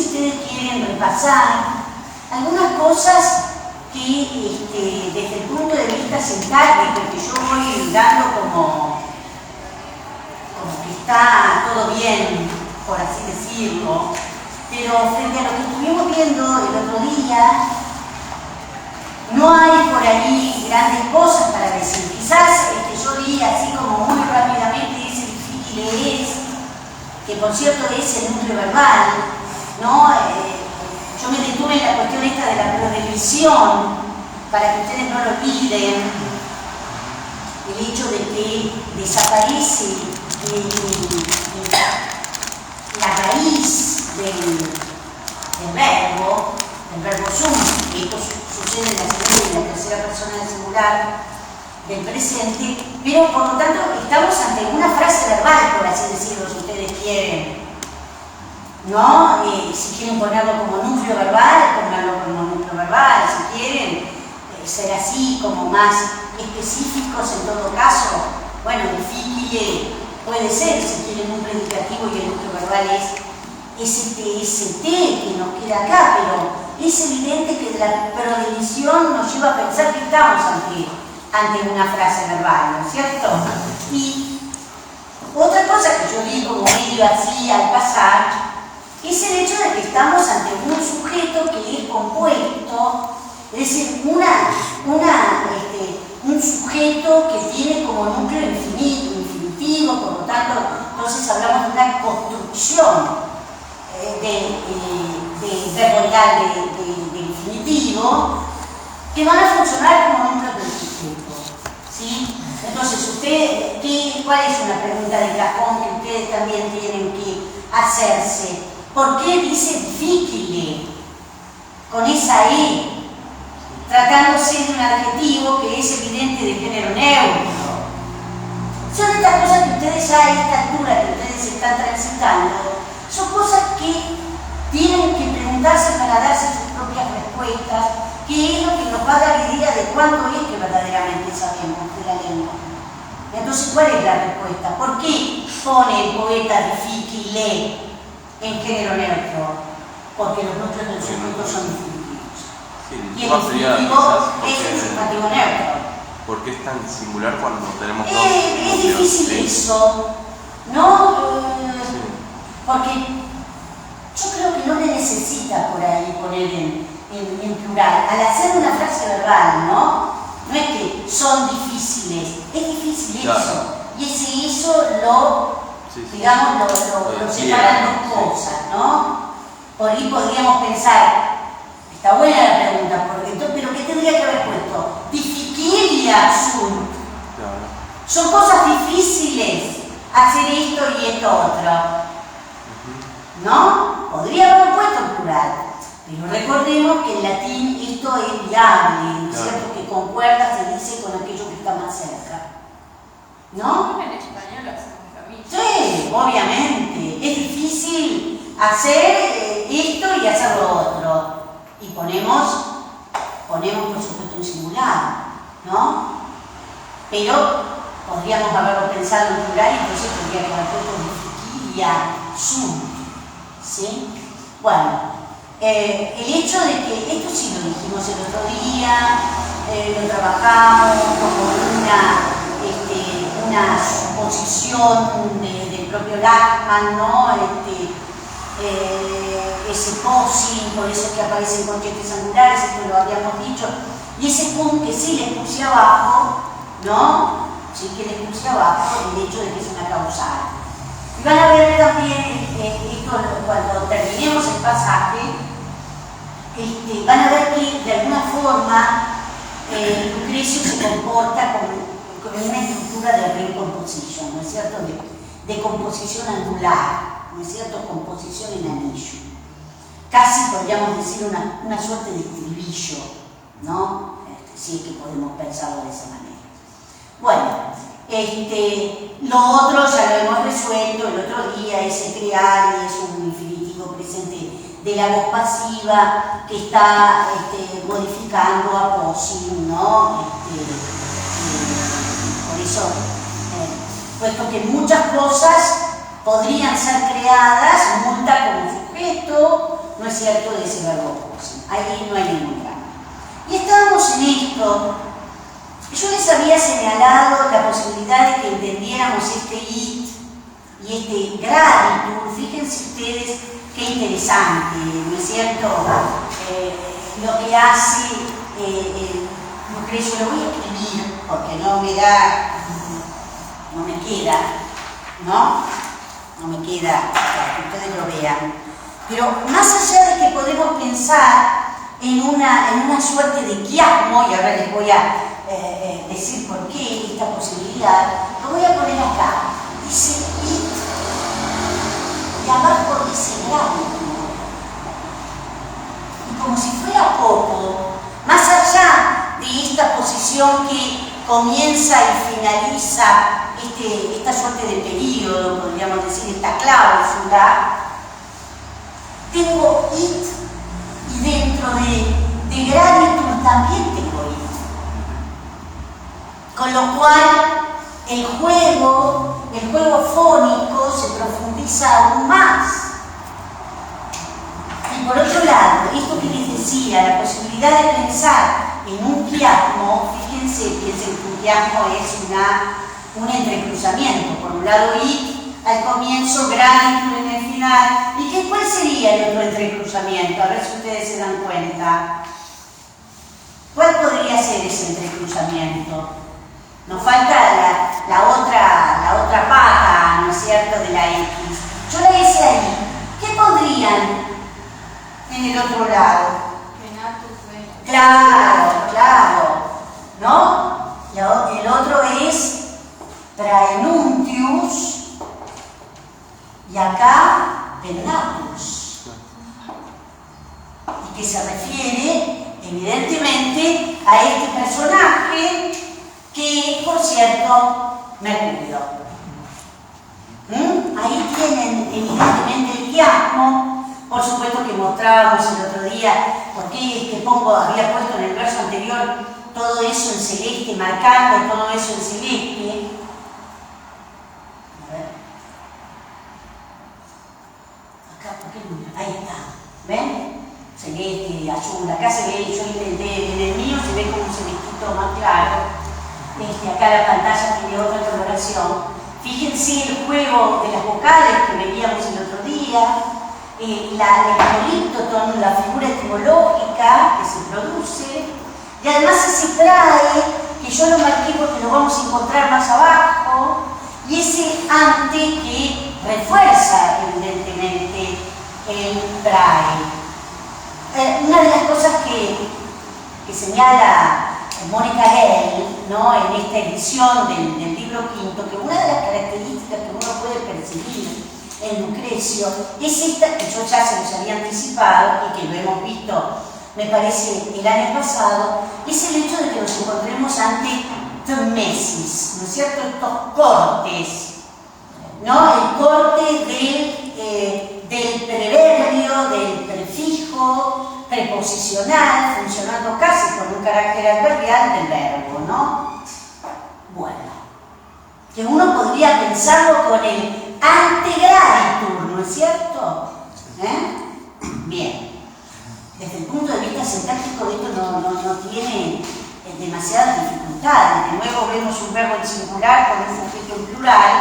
si ustedes quieren repasar algunas cosas que desde el punto de vista sintáctico que yo voy dando como que está todo bien, por así decirlo, pero frente a lo que estuvimos viendo el otro día, no hay por ahí grandes cosas para decir. Quizás yo vi así como muy rápidamente ese difícil es, que por cierto es el núcleo verbal, ¿no? Yo me detuve en la cuestión esta de la prohibición, para que ustedes no lo olviden, el hecho de que desaparece la raíz del verbo sum, que esto sucede en la segunda y en la tercera persona del singular del presente, pero por lo tanto estamos ante una frase verbal, por así decirlo, si ustedes quieren, ¿no? Si quieren ponerlo como núcleo verbal, pónganlo como núcleo verbal, si quieren ser así como más específicos en todo caso, bueno, difícil puede ser, si quieren un predicativo y el núcleo verbal es ese T que nos queda acá, pero es evidente que la prohibición nos lleva a pensar que estamos ante una frase verbal, ¿no es cierto? Y otra cosa que yo vi como medio así al pasar es el hecho de que estamos ante un sujeto que es compuesto, es decir, un sujeto que tiene como núcleo infinitivo, por lo tanto, entonces hablamos de una construcción verbal de infinitivo que van a funcionar como núcleos del sujeto, ¿sí? Entonces, ¿cuál es una pregunta de cajón que ustedes también tienen que hacerse? ¿Por qué dice difícil con esa E, tratándose de un adjetivo que es evidente de género neutro? Son estas cosas que ustedes ya a esta altura que ustedes están transitando, son cosas que tienen que preguntarse para darse sus propias respuestas, que es lo que nos va a dar idea de cuánto es que verdaderamente sabemos de la lengua. Entonces, ¿cuál es la respuesta? ¿Por qué pone el poeta difícil en género neutro? Porque los núcleos del sujeto son infinitivos. Sí, y el infinitivo es un sustantivo neutro. ¿Por qué es tan singular cuando tenemos dos? Es difícil eso, ¿no? Porque yo creo que no le necesita por ahí poner en plural. Al hacer una frase verbal, ¿no? No es que son difíciles, es difícil claro. eso. Y ese eso digamos, lo separan dos cosas, ¿no? Por ahí podríamos pensar, está buena la pregunta, pero ¿qué tendría que haber puesto? Difiquilia sunt. Claro. Son cosas difíciles hacer esto y esto otro. ¿No? Podría haber puesto en plural, pero recordemos que en latín esto es viable, ¿no es cierto? Que concuerda, se dice, con aquello que está más cerca. ¿No? En español lo hacemos también. Sí, obviamente. Es difícil hacer esto y hacer lo otro. Y ponemos por supuesto un singular, ¿no? Pero podríamos haberlo pensado en plural y entonces tendría que haber puesto difiquilia sunt. ¿Sí? Bueno, el hecho de que, esto sí lo dijimos el otro día, lo trabajamos como una suposición del propio Lachmann, ¿no? Ese posing, por eso es que aparecen conchetes angulares, esto lo habíamos dicho, y ese punto que sí le puse abajo, ¿no? Sí que le puse abajo el hecho de que es una causal. Y van a ver también, esto cuando terminemos el pasaje, van a ver que de alguna forma Lucrecio se comporta con una estructura de recomposición, ¿no es cierto? De composición angular, ¿no es cierto? Composición en anillo. Casi podríamos decir una suerte de estribillo, ¿no? Si es que podemos pensarlo de esa manera. Bueno. Lo otro ya lo hemos resuelto el otro día, ese crear es un infinitivo presente de la voz pasiva que está modificando a posing, ¿no? Por eso, puesto que muchas cosas podrían ser creadas, multa como sujeto, cierto?, de ese verbo posen. Ahí no hay ningún drama. Y estábamos en esto. Yo les había señalado la posibilidad de que entendiéramos este it y este graditur. Fíjense ustedes qué interesante, ¿no es cierto?, lo que hace Lucrecio. Lo voy a escribir porque no me queda, no me queda para que ustedes lo vean. Pero más allá de que podemos pensar en una suerte de quiasmo, y ahora les voy a decir por qué esta posibilidad, lo voy a poner acá. Dice it y abajo dice graditur. Y como si fuera poco, más allá de esta posición que comienza y finaliza esta suerte de periodo, podríamos decir, esta cláusula, tengo it y dentro de graditur también tengo it. Con lo cual el juego fónico se profundiza aún más. Y por otro lado, esto que les decía, la posibilidad de pensar en un quiasmo, piensen que un quiasmo es un entrecruzamiento. Por un lado it al comienzo, graditur en el final. ¿Y cuál sería el otro entrecruzamiento? A ver si ustedes se dan cuenta. ¿Cuál podría ser ese entrecruzamiento? Nos falta la otra pata, ¿no es cierto?, de la X. Yo la hice ahí. ¿Qué pondrían en el otro lado? Claro, ¿no? El otro es praenuntius y acá vendatus. Y que se refiere, evidentemente, a este personaje que es, por cierto, Mercurio. Ahí tienen evidentemente el quiasmo. Por supuesto que mostrábamos el otro día por qué es que había puesto en el verso anterior todo eso en celeste, marcando todo eso en celeste. A ver. Acá, ¿por qué no? Ahí está. ¿Ven? Celeste, azul. Acá se ve, yo intenté, en el mío se ve como un celestito más claro. Acá la pantalla tiene otra coloración. Fíjense el juego de las vocales que veíamos el otro día, el políptoton, la figura etimológica que se produce, y además ese prae, que yo lo marqué porque lo vamos a encontrar más abajo, y ese ante que refuerza evidentemente el prae. Una de las cosas que señala Mónica Gell, ¿no?, en esta edición del libro quinto, que una de las características que uno puede percibir en Lucrecio es esta, que yo ya se los había anticipado y que lo hemos visto, me parece, el año pasado, es el hecho de que nos encontremos ante tmesis, ¿no es cierto?, estos cortes, ¿no?, el corte del preverbio, del prefijo preposicional, funcionando casi con un carácter adverbial del verbo, ¿no? Bueno, que uno podría pensarlo con el antegraditur, ¿no es cierto? Bien. Desde el punto de vista sintáctico esto no tiene demasiadas dificultades. De nuevo vemos un verbo en singular con un sujeto en plural,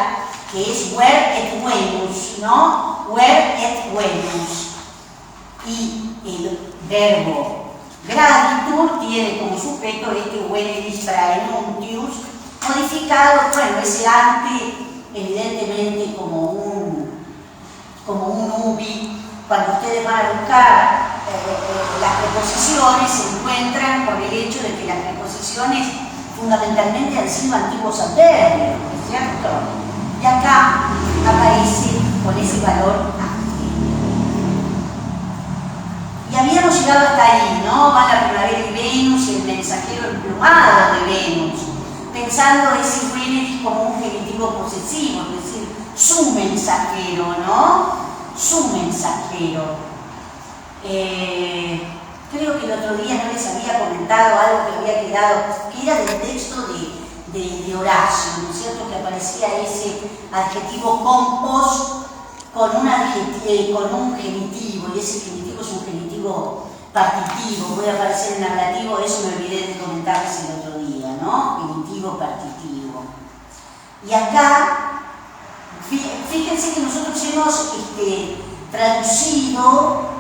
que es ver et venus, ¿no? Ver et venus. Y el verbo graditur tiene como sujeto este veneris praenuntius, modificado, bueno, ese ante, evidentemente como un ubi. Cuando ustedes van a buscar las preposiciones, se encuentran con el hecho de que las preposiciones fundamentalmente han sido antiguos adverbios, ¿no es cierto? Y acá aparece con ese valor ante. Y habíamos llegado hasta ahí, ¿no? Van la primavera y Venus y el mensajero emplumado de Venus, pensando ese veneris como un genitivo posesivo, es decir, su mensajero, ¿no? Su mensajero. Creo que el otro día no les había comentado algo que había quedado, que era del texto de Horacio, ¿no es cierto?, que aparecía ese adjetivo compos con un genitivo, y ese genitivo es un genitivo partitivo, puede aparecer en ablativo, eso me olvidé de comentarles el otro día, ¿no? Genitivo partitivo. Y acá, fíjense que nosotros hemos traducido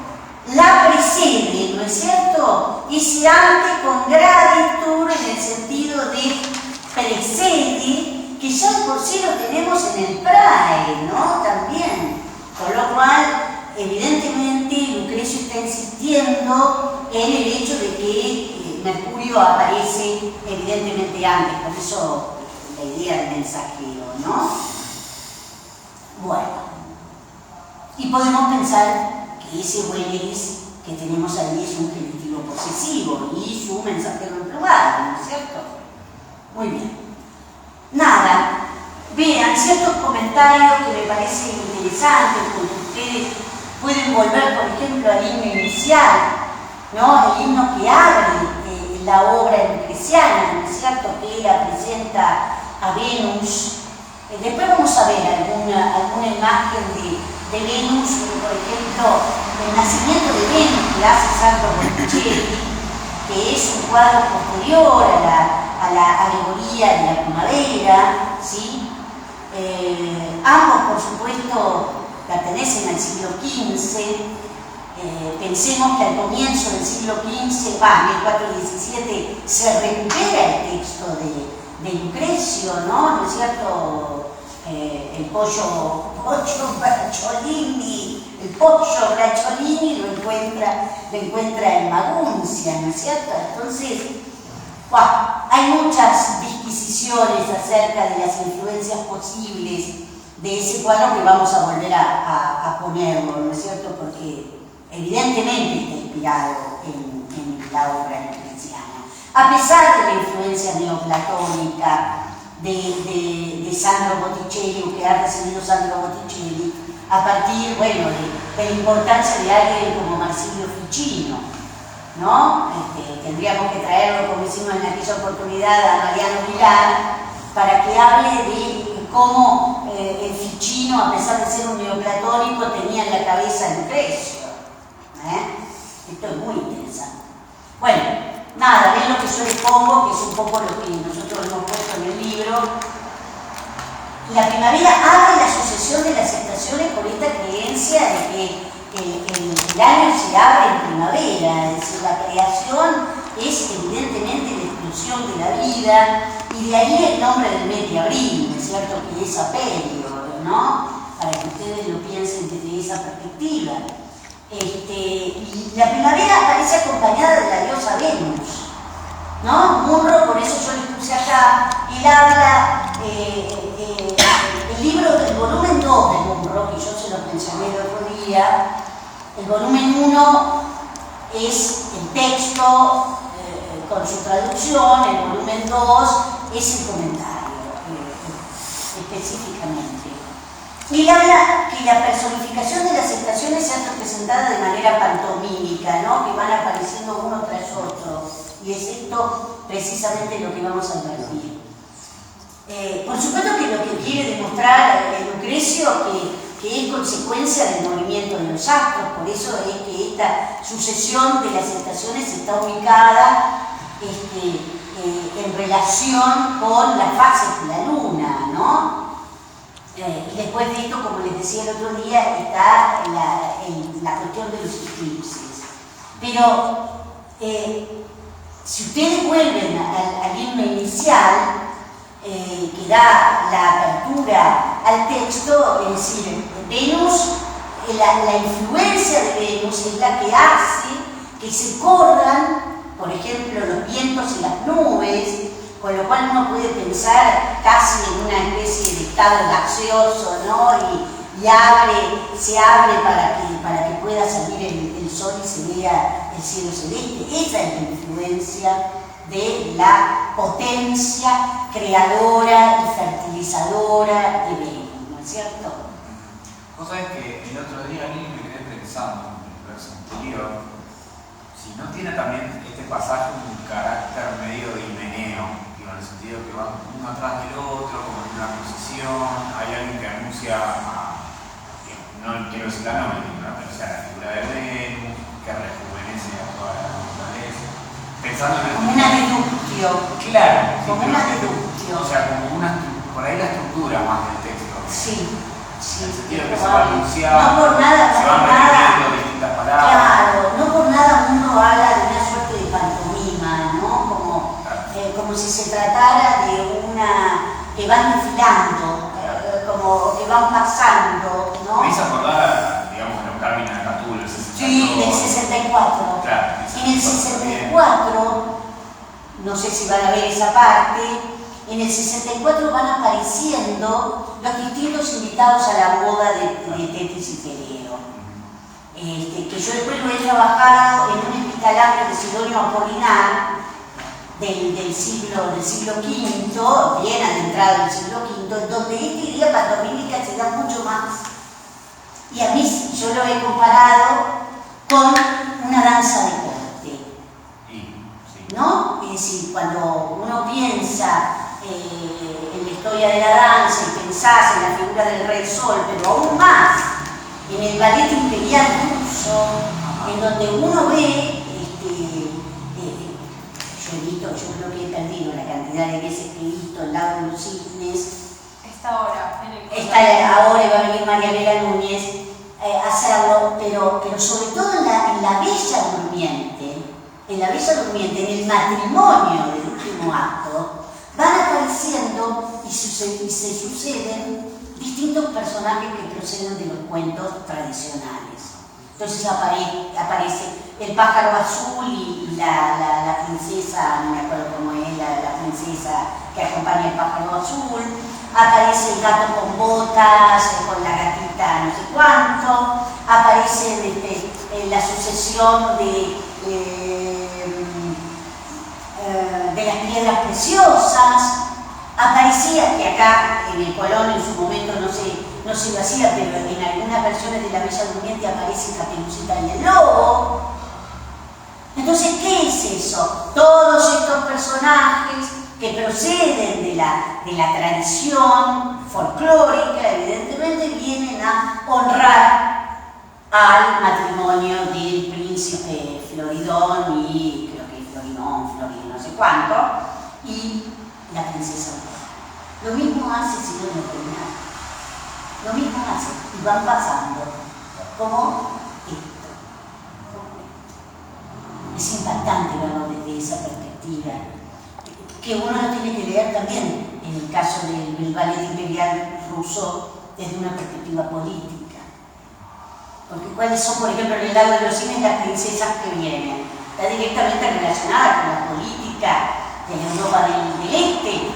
la precede, ¿no es cierto? Ese ante con graditur en el sentido de precede, que ya por sí lo tenemos en el prae, ¿no? También. Con lo cual, evidentemente, Lucrecio está insistiendo en el hecho de que Mercurio aparece evidentemente antes, por eso la idea del mensajero, ¿no? Bueno, y podemos pensar que ese Veleris que tenemos ahí es un genitivo posesivo y su mensajero en plural, ¿no es cierto? Muy bien. Nada, vean ciertos comentarios que me parecen interesantes, porque ustedes pueden volver, por ejemplo, al himno inicial, ¿no? El himno que abre la obra lucreciana, ¿no es cierto? Que la presenta a Venus. Después vamos a ver alguna imagen de Venus, por ejemplo, el nacimiento de Venus que hace Sandro Botticelli, que es un cuadro posterior a la alegoría de la primavera, ¿sí? Ambos, por supuesto, pertenecen al siglo XV. Pensemos que al comienzo del siglo XV, 1417, se recupera el texto de Lucrecio, ¿no? ¿No es cierto? El pollo Bracciolini lo encuentra en Maguncia, ¿no es cierto? Entonces, hay muchas disquisiciones acerca de las influencias posibles de ese cuadro que vamos a volver a ponerlo, ¿no es cierto? Porque evidentemente está inspirado en la obra lucreciana. A pesar de la influencia neoplatónica de Sandro Botticelli, o que ha recibido Sandro Botticelli, a partir, bueno, de la importancia de alguien como Marsilio Ficino, ¿no? Tendríamos que traerlo, como hicimos en aquella oportunidad, a Mariano Vilar, para que hable de cómo el Ficino, a pesar de ser un neoplatónico, tenía en la cabeza a Lucrecio. Esto es muy interesante. Bueno, nada, ven lo que yo les pongo, que es un poco lo que nosotros hemos puesto en el libro. La primavera abre la sucesión de las estaciones por esta creencia de que el año se abre en primavera, es decir, la creación es evidentemente la explosión de la vida, y de ahí el nombre del mes de abril, ¿no es cierto? Que es Aperio, ¿no? Para que ustedes lo piensen desde esa perspectiva. Y la primavera aparece acompañada de la diosa Venus, ¿no? Munro, por eso yo les puse acá, él habla, el libro, el volumen 2 de Munro, que yo se los mencioné el otro día, el volumen 1 es el texto con su traducción, el volumen 2 es el comentario, específicamente. Y habla que la personificación de las estaciones se ha representada de manera pantomímica, ¿no? Que van apareciendo uno tras otro. Y es esto precisamente lo que vamos a advertir. Por supuesto que lo que quiere demostrar Lucrecio que es consecuencia del movimiento de los astros, por eso es que esta sucesión de las estaciones está ubicada en relación con las fases de la luna, ¿no? Y después de esto, como les decía el otro día, está la cuestión de los eclipses. Pero si ustedes vuelven al himno inicial, que da la apertura al texto, es decir, Venus, la influencia de Venus es la que hace que se corran, por ejemplo, los vientos y las nubes, con lo cual uno puede pensar casi en una especie de estado gaseoso, ¿no? Y se abre para que pueda salir el sol y se vea el cielo celeste. Esa es la influencia de la potencia creadora y fertilizadora de Venus, ¿no es cierto? Vos sabés que el otro día alguien me quedé pensando en el verso anterior, si no tiene también este pasaje un carácter medio de himeneo, en el sentido que van uno atrás del otro, como en una procesión, hay alguien que anuncia no quiero citar nombres, ¿no? Pero o sea, la figura de Venus, que rejuvenece a toda la naturaleza. Pensando en el... Como una deductio. Claro. Como una deductio. O sea, como una, por ahí la estructura más del texto. Sí, En el sí. sentido que se va anunciando, No por nada, se no van por nada. repitiendo distintas palabras. Claro, no por nada uno habla de una suerte de pantomima, ¿no? Como si se tratara de una que van desfilando, como que van pasando, ¿no? Me hizo acordar, digamos, de los Carmina de Catulo, el 64. Sí, del 64. Claro, En el 64, no sé si van a ver esa parte, en el 64 van apareciendo los distintos invitados a la boda de Tetis y Teleo. Que yo después lo he trabajado en un epitalario de Sidonio Apolinar del siglo V, bien adentrado el siglo V, donde esta idea pantomímica se da mucho más. Y a mí yo lo he comparado con una danza de corte, ¿no? Es decir, cuando uno piensa en la historia de la danza y pensás en la figura del Rey Sol, pero aún más en el ballet imperial ruso, en donde uno ve, yo creo que he perdido la cantidad de veces que he visto El Lago de los Cisnes. Está ahora en el Ahora va a venir María Vela Núñez a hacerlo, pero sobre todo en la Bella Durmiente, en el matrimonio del último acto, van apareciendo y se suceden distintos personajes que proceden de los cuentos tradicionales. Entonces aparece el pájaro azul y la princesa, no me acuerdo cómo es, la princesa que acompaña al pájaro azul, aparece el gato con botas, con la gatita no sé cuánto, aparece la sucesión de las piedras preciosas, aparecía, que acá en el Colón en su momento no se lo hacía, pero en algunas versiones de La Bella Durmiente aparece Caperucita y el Lobo. Entonces, ¿qué es eso? Todos estos personajes que proceden de la tradición folclórica, evidentemente, vienen a honrar al matrimonio del príncipe Floridón y creo que Florinón, no sé cuánto, y la princesa Aurora. Lo mismo hace Sidonio Apolinar. Lo mismo hace, y van pasando como esto. Es impactante verlo desde esa perspectiva, que uno lo tiene que leer también en el caso del ballet imperial ruso desde una perspectiva política. Porque cuáles son, por ejemplo, en El Lago de los Cisnes las princesas que vienen. Está directamente relacionada con la política de la Europa del Este.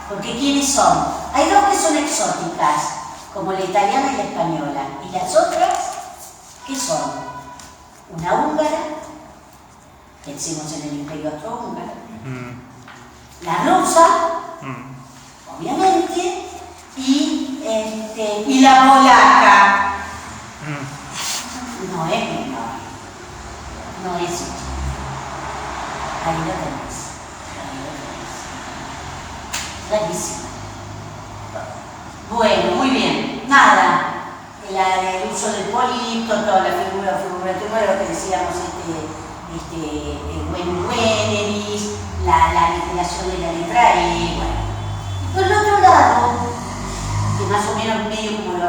Porque ¿quiénes son? Hay dos que son exóticas, como la italiana y la española. ¿Y las otras qué son? Una húngara, pensemos en el Imperio Austrohúngaro, la rusa, obviamente, y la polaca. No es menor, no es chica. Ahí lo tenés. Clarísimo. Bueno, muy bien. Nada. El uso del polito, toda la figura, lo que decíamos, Weneris, la aniquilación de la letra E. Bueno. Y por el otro lado, que más o menos medio como lo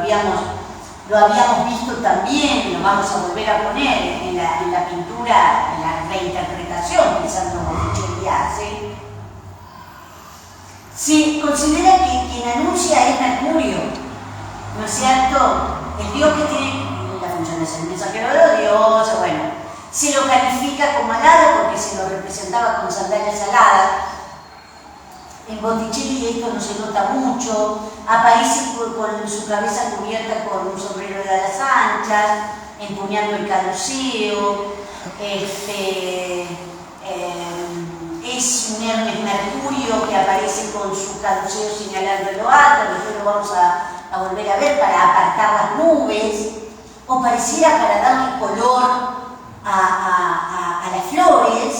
habíamos visto también, lo vamos a volver a poner en la pintura, en la reinterpretación que Sandro Botticelli hace, se considera que quien anuncia es Mercurio, ¿no es cierto? El dios que tiene la función de ser el mensajero de los dioses, bueno, se lo califica como alado porque se lo representaba con sandalias aladas. En Botticelli esto no se nota mucho, aparece con su cabeza cubierta con un sombrero de alas anchas, empuñando el caduceo, es un Hermes Mercurio que aparece con su caduceo señalando en lo alto, después lo vamos a volver a ver para apartar las nubes, o pareciera para darle color a las flores,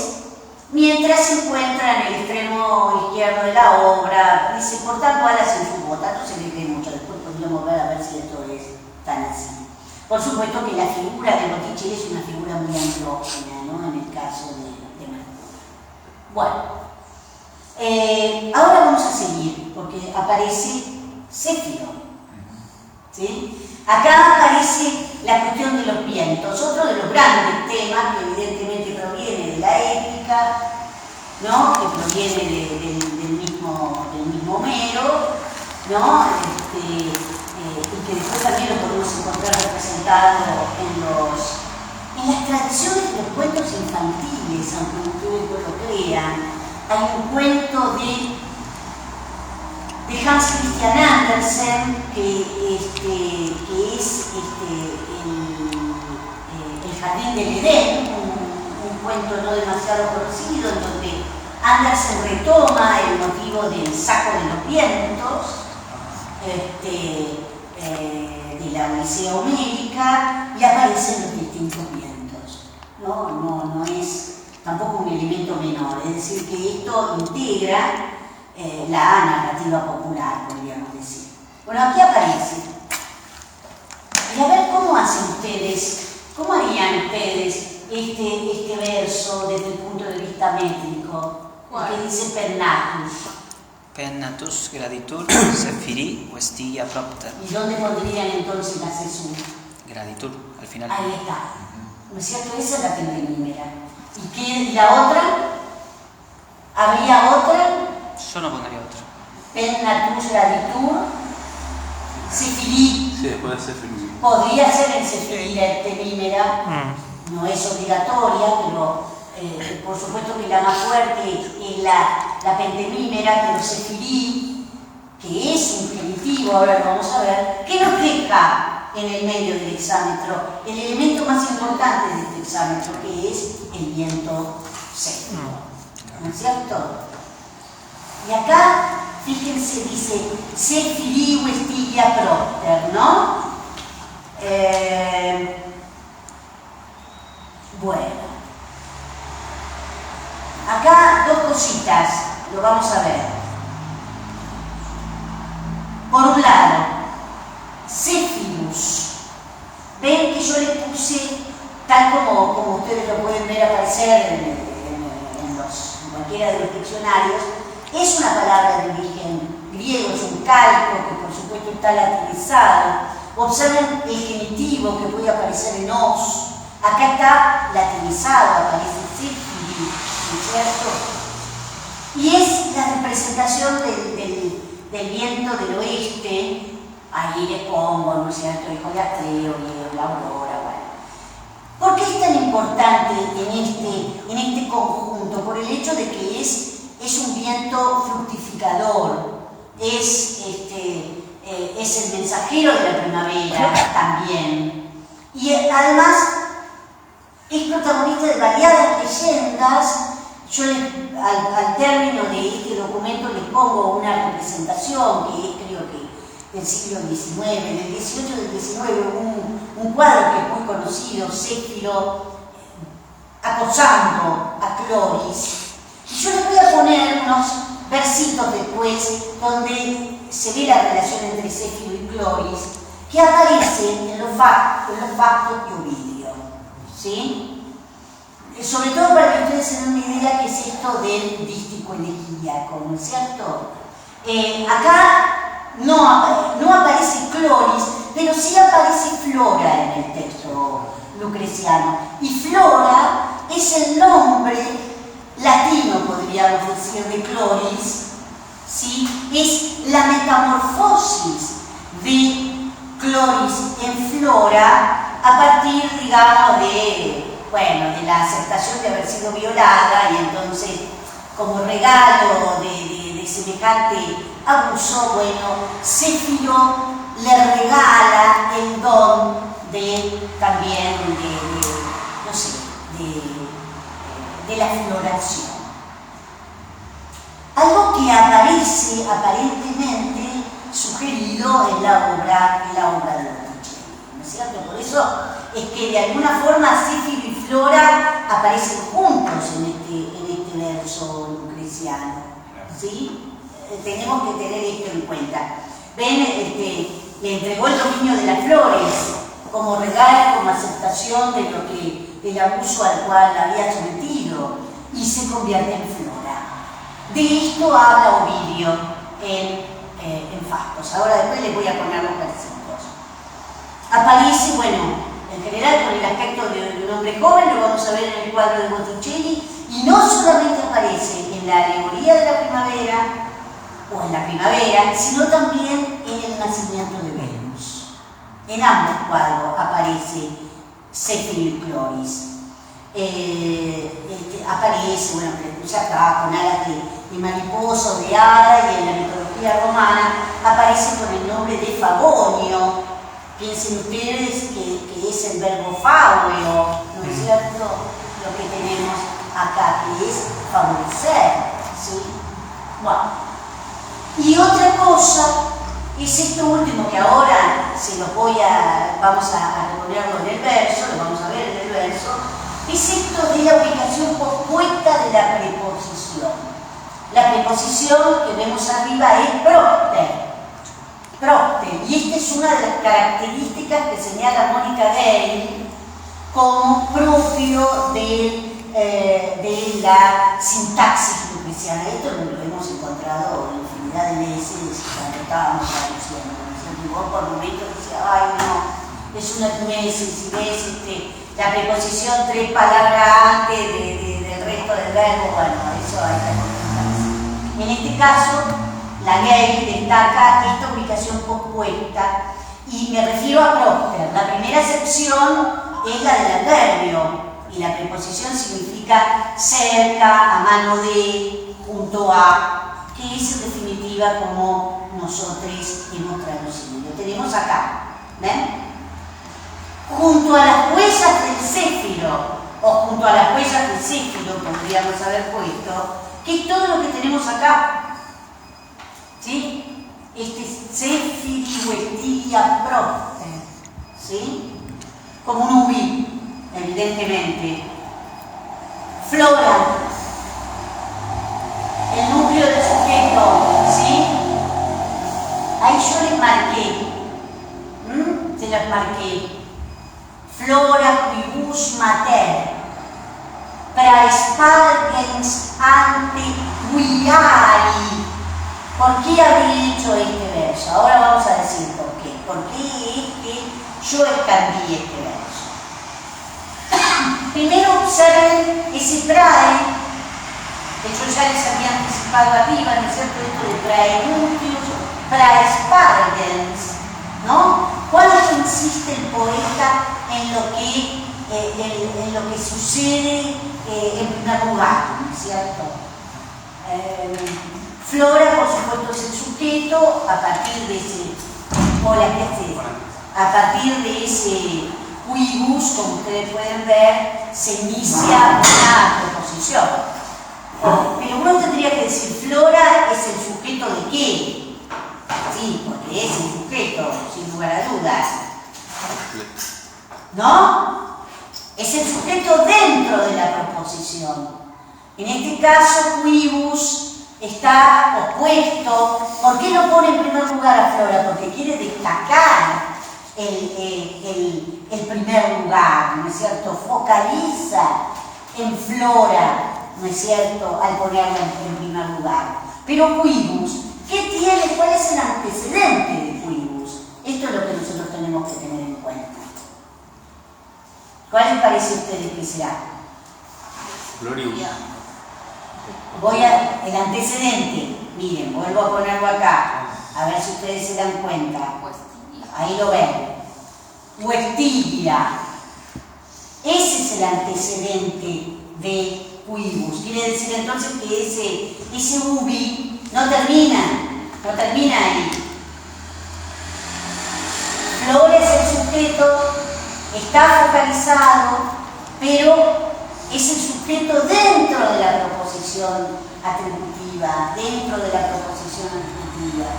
mientras se encuentra en el extremo izquierdo de la obra, dice, por tanto alas en su bota, no se le cree mucho, después podríamos ver a ver si esto es tan así. Por supuesto que la figura de Botticelli es una figura muy andrógina, ¿no? En el caso de Mercurio. Bueno, ahora vamos a seguir, porque aparece Céfiro, ¿sí? Acá aparece la cuestión de los vientos, otro de los grandes temas que evidentemente proviene de la épica, ¿no? Que proviene del mismo Homero, ¿no? Y que después también lo podemos encontrar representado en las tradiciones de los cuentos infantiles, aunque ustedes no lo crean. Hay un cuento de Hans Christian Andersen que es El Jardín del Edén, un cuento no demasiado conocido, en donde Andersen retoma el motivo del saco de los vientos de la Odisea homérica, y aparecen los distintos vientos. No es tampoco un elemento menor, es decir, que esto integra la narrativa popular, podríamos decir. Bueno, aquí aparece. Y a ver cómo hacen ustedes, cómo harían ustedes este verso desde el punto de vista métrico, que dice pennatus. Pennatus graditur Zephiri Vestigia propter. ¿Y dónde pondrían entonces la cesura? Graditur, al final. Ahí está. ¿No es cierto? Esa es la pentemímera. ¿Y la otra? ¿Habría otra? Yo no pondría otro. Pennatus graditur Zephiri. Sí, después de Céfiro. Podría ser en Zephiri la pentemímera. No es obligatoria, pero por supuesto que la más fuerte es la pentemímera, pero Zephiri, que es un genitivo, ahora lo vamos a ver, que nos deja en el medio del hexámetro el elemento más importante de este hexámetro, que es el viento sétimo. ¿No es cierto? Y acá, fíjense, dice Zephiri Vestigia propter, ¿no? Bueno. Acá dos cositas, lo vamos a ver. Por un lado, Zephirus. Ven que yo le puse, tal como ustedes lo pueden ver aparecer en cualquiera de los diccionarios, es una palabra de origen griego, es un calco que por supuesto está latinizado. Observen el genitivo que puede aparecer en os. Acá está latinizado, aparece Zephiri, ¿no es cierto? Y es la representación del viento del oeste. Ahí le pongo, ¿no es cierto?, hijo de Atreo, la aurora, bueno. ¿Por qué es tan importante en este conjunto? Por el hecho de que es un viento fructificador, es el mensajero de la primavera también. Y además es protagonista de variadas leyendas. Yo al término de este documento les pongo una representación que es, creo que, del siglo XIX, del XVIII, del XIX, un cuadro que es muy conocido, Céfiro acosando a Cloris. Y yo les voy a poner unos versitos después donde se ve la relación entre Céfiro y Cloris, que aparecen en los factos de Ovidio, ¿sí? Sobre todo para que ustedes se den una idea qué es esto del dístico elegíaco, ¿no es cierto? Acá no aparece Cloris, pero sí aparece Flora en el texto lucreciano. Y Flora es el nombre latino, podríamos decir, de Cloris, ¿sí? Es la metamorfosis de Cloris en Flora a partir, digamos, de la aceptación de haber sido violada, y entonces, como regalo de semejante abuso, bueno, Céfiro le regala el don también de la floración. Algo que aparece aparentemente sugerido en la obra de Botticelli, ¿no es cierto? Por eso es que de alguna forma Céfiro y Flora aparecen juntos en este verso lucreciano, ¿sí? Tenemos que tener esto en cuenta. Ven, le entregó el dominio de las flores como regalo, como aceptación del abuso al cual había sometido, y se convierte en Flora. De esto habla Ovidio en Fastos. Ahora después les voy a poner los versículos. Aparece, bueno, en general con el aspecto de un hombre joven, lo vamos a ver en el cuadro de Botticelli, y no solamente aparece en la alegoría de la primavera, o en la primavera, sino también en el nacimiento de Venus. En ambos cuadros aparece Zéfiro Chloris. Aparece, bueno, que acá con alas de mariposa o de hada, y en la mitología romana aparece con el nombre de Fagonio. Piensen ustedes que es el verbo fauleo, ¿no es cierto? Lo que tenemos acá, que es favorecer, ¿sí? Bueno. Y otra cosa es esto último que ahora vamos a reponerlo en el verso, lo vamos a ver en el verso, es esto de la ubicación compuesta de la preposición. La preposición que vemos arriba es propter. Y esta es una de las características que señala Mónica Gale como propio de la sintaxis lucreciana. Esto lo hemos encontrado en infinidad de veces cuando estábamos traduciendo. Y vos por momentos decías, ay no, es una tumesis, si ves la preposición 3 palabras antes del resto del verbo, bueno, eso hay que acostumbrarse. En este caso, la ley destaca esta ubicación compuesta, y me refiero a propter. La primera acepción es la del adverbio, y la preposición significa cerca, a mano de, junto a, que es en definitiva como nosotros hemos traducido. Lo tenemos acá, ¿ven? Junto a las huellas del Zéfiro, o junto a las huellas del Zéfiro, podríamos haber puesto, que es todo lo que tenemos acá. ¿Sí? Este es Zéfiri Vestigia Propter, ¿sí? Como un ubi, evidentemente. Flora, el núcleo del sujeto, ¿sí? Ahí yo les marqué, se las marqué. Flora quibus mater, praespalgens ante viari. ¿Por qué habría hecho este verso? Ahora vamos a decir por qué. ¿Por qué es que yo escandí este verso? Primero observen ese trae, que yo ya les había anticipado arriba, ¿no es cierto? Esto de praenuntius, praespalgens, ¿no? ¿Cuánto insiste el poeta en lo que sucede en primer lugar, ¿no es cierto? Flora, por supuesto, es el sujeto. A partir de ese, a partir de ese quibus, como ustedes pueden ver, se inicia una proposición. Pero uno tendría que decir, Flora es el sujeto de qué. Sí, porque es el sujeto, sin lugar a dudas. ¿No? Es el sujeto dentro de la proposición. En este caso, quibus está opuesto. ¿Por qué lo pone en primer lugar a Flora? Porque quiere destacar el primer lugar, ¿no es cierto? Focaliza en Flora, ¿no es cierto?, al ponerla en primer lugar. Pero quibus, ¿qué tiene? ¿Cuál es el antecedente de quibus? Esto es lo que nosotros tenemos que tener en cuenta. ¿Cuál les parece a ustedes que será? Glorious. El antecedente, miren, vuelvo a ponerlo acá, a ver si ustedes se dan cuenta. Ahí lo ven. Huestigia. Ese es el antecedente de quibus. Quiere decir entonces que ese ubi no termina ahí. Flora es el sujeto, está focalizado, pero es el sujeto dentro de la proposición atributiva, dentro de la proposición atributiva.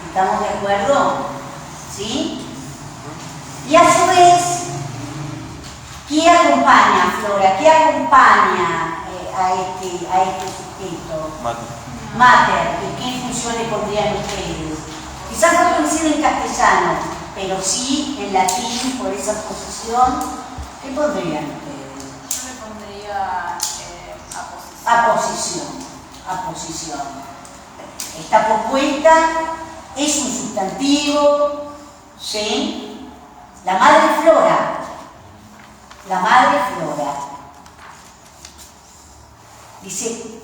¿Estamos de acuerdo? ¿Sí? Y a su vez, ¿qué acompaña a Flora? ¿Qué acompaña a este sujeto? Mater. Mater. ¿Y qué función le pondrían ustedes? Quizás no coincide en castellano, pero sí en latín por esa posición. ¿Qué pondrían ustedes? Yo le pondría aposición. Aposición. Esta propuesta es un sustantivo, ¿sí? La madre flora. Dice,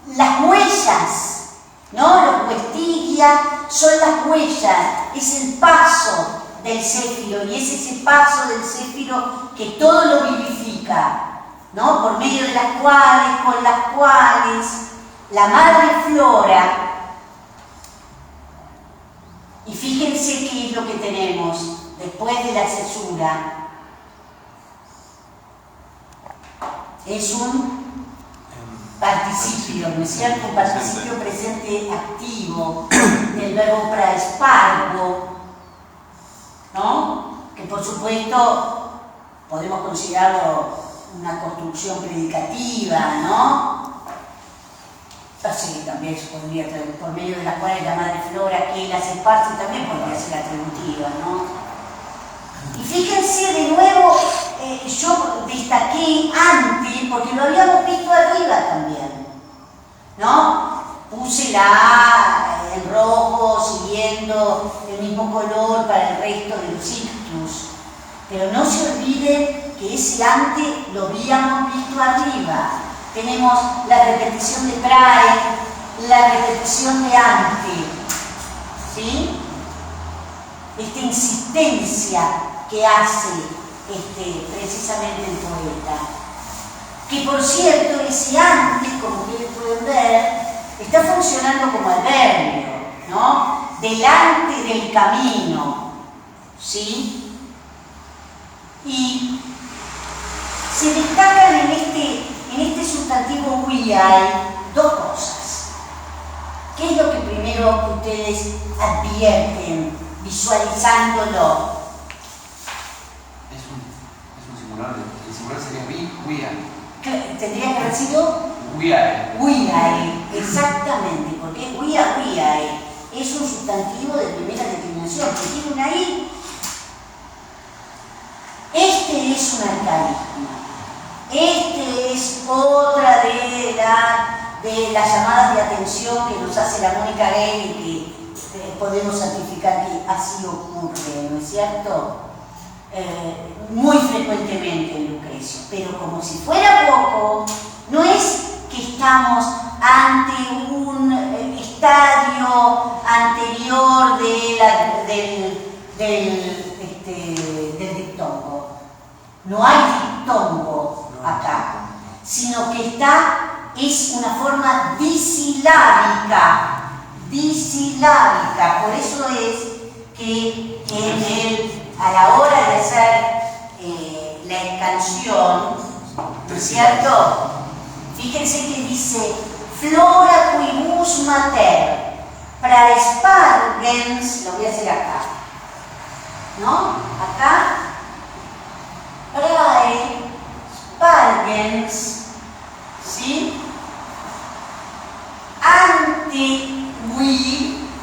las huellas, ¿no? Los huestiglia son las huellas, es el paso del céfiro, y es ese paso del céfiro que todo lo vivifica, ¿no? Por medio de las cuales, con las cuales, la madre flora. Y fíjense qué es lo que tenemos después de la cesura. Es un participio, ¿no es cierto? Un participio presente activo del verbo praespargo, ¿no? Que por supuesto podemos considerarlo una construcción predicativa, ¿no? Así también se podría traducir, por medio de las cuales la madre flora que las esparce también podría ser atributiva, ¿no? Y fíjense de nuevo, yo destaqué antes, porque lo habíamos visto arriba también, ¿no? Puse la A en rojo siguiendo el mismo color para el resto de los ictus, pero no se olviden que ese ante lo habíamos visto arriba. Tenemos la repetición de prae, la repetición de ante, ¿sí? Esta insistencia que hace precisamente el poeta. Que por cierto, ese ante, como ustedes pueden ver, está funcionando como adverbio, ¿no? Delante del camino, ¿sí? Y se destacan en este sustantivo viae dos cosas. ¿Qué es lo que primero ustedes advierten visualizándolo? Es un singular. El singular sería viae. Tendría que haber sido viae, exactamente, porque viae es un sustantivo de primera declinación, que tiene una i. Este es un arcaísmo. Este es otra de las llamadas de atención que nos hace la Mónica Gay y que podemos certificar que así ocurre, ¿no es cierto? Muy frecuentemente en Lucrecio, pero como si fuera poco, no es que estamos ante un estadio anterior del diptongo. No hay diptongo acá, sino que es una forma disilábica, por eso es que a la hora de hacer la escansión, ¿no es cierto? Fíjense que dice flora quibus mater, praespargens, lo voy a hacer acá, ¿no? Acá, praespargens, ¿sí? Antevi,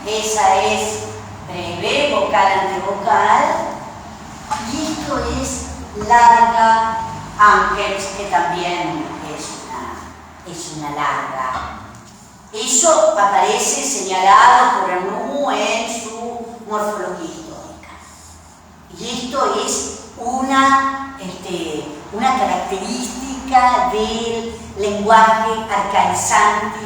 esa es breve, vocal ante vocal, y esto es larga angeps, que también es una larga. Eso aparece señalado por el NU en su morfología histórica. Y esto es una característica del lenguaje arcaizante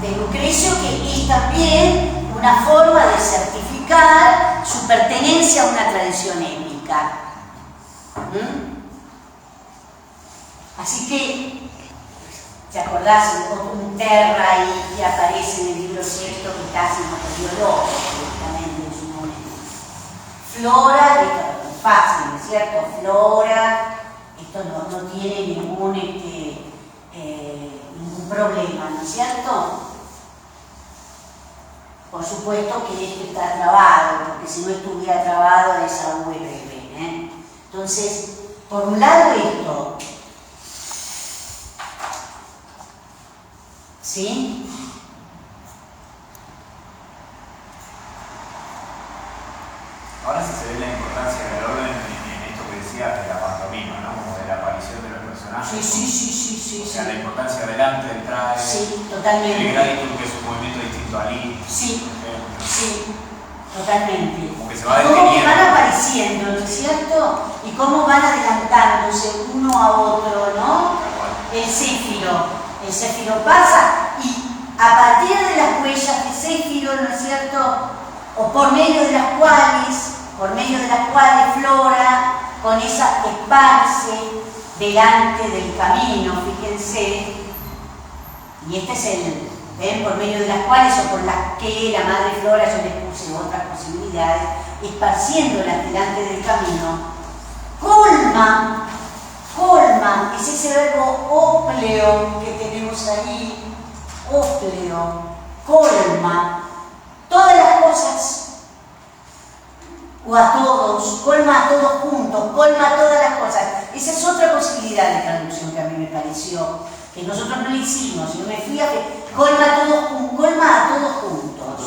de Lucrecio, que es también una forma de certificar su pertenencia a una tradición étnica. Así que, ¿te acordás? Un terra ahí que aparece en el libro sexto que está haciendo biológico directamente en su momento. Flora, es fácil, ¿no es cierto? Flora, esto no tiene ningún problema, ¿no es cierto? Por supuesto que esto está trabado, porque si no estuviera trabado es a breve, ¿eh? Entonces, por un lado esto, ¿sí? sí, O sea, sí. la importancia delante del traje. Sí, El totalmente. graditum, que es un movimiento distinto al I. Sí, por ejemplo. sí, totalmente. Como que se va Cómo que deteniendo. van apareciendo, ¿no es cierto? Y cómo van adelantándose uno a otro, ¿no? El céfiro pasa y a partir de las huellas de céfiro, ¿no es cierto? O por medio de las cuales Flora con esa esparce delante del camino, fíjense, y este es el, ¿ven? Por medio de las cuales o por las que la madre Flora, yo le puse otras posibilidades, esparciéndolas delante del camino, colma, es ese verbo ópleo que tenemos ahí, ópleo, colma, todas las cosas, o a todos, colma a todos juntos, colma todas las cosas. Esa es otra posibilidad de traducción que a mí me pareció, que nosotros no lo hicimos, yo me fui a que colma a todos juntos.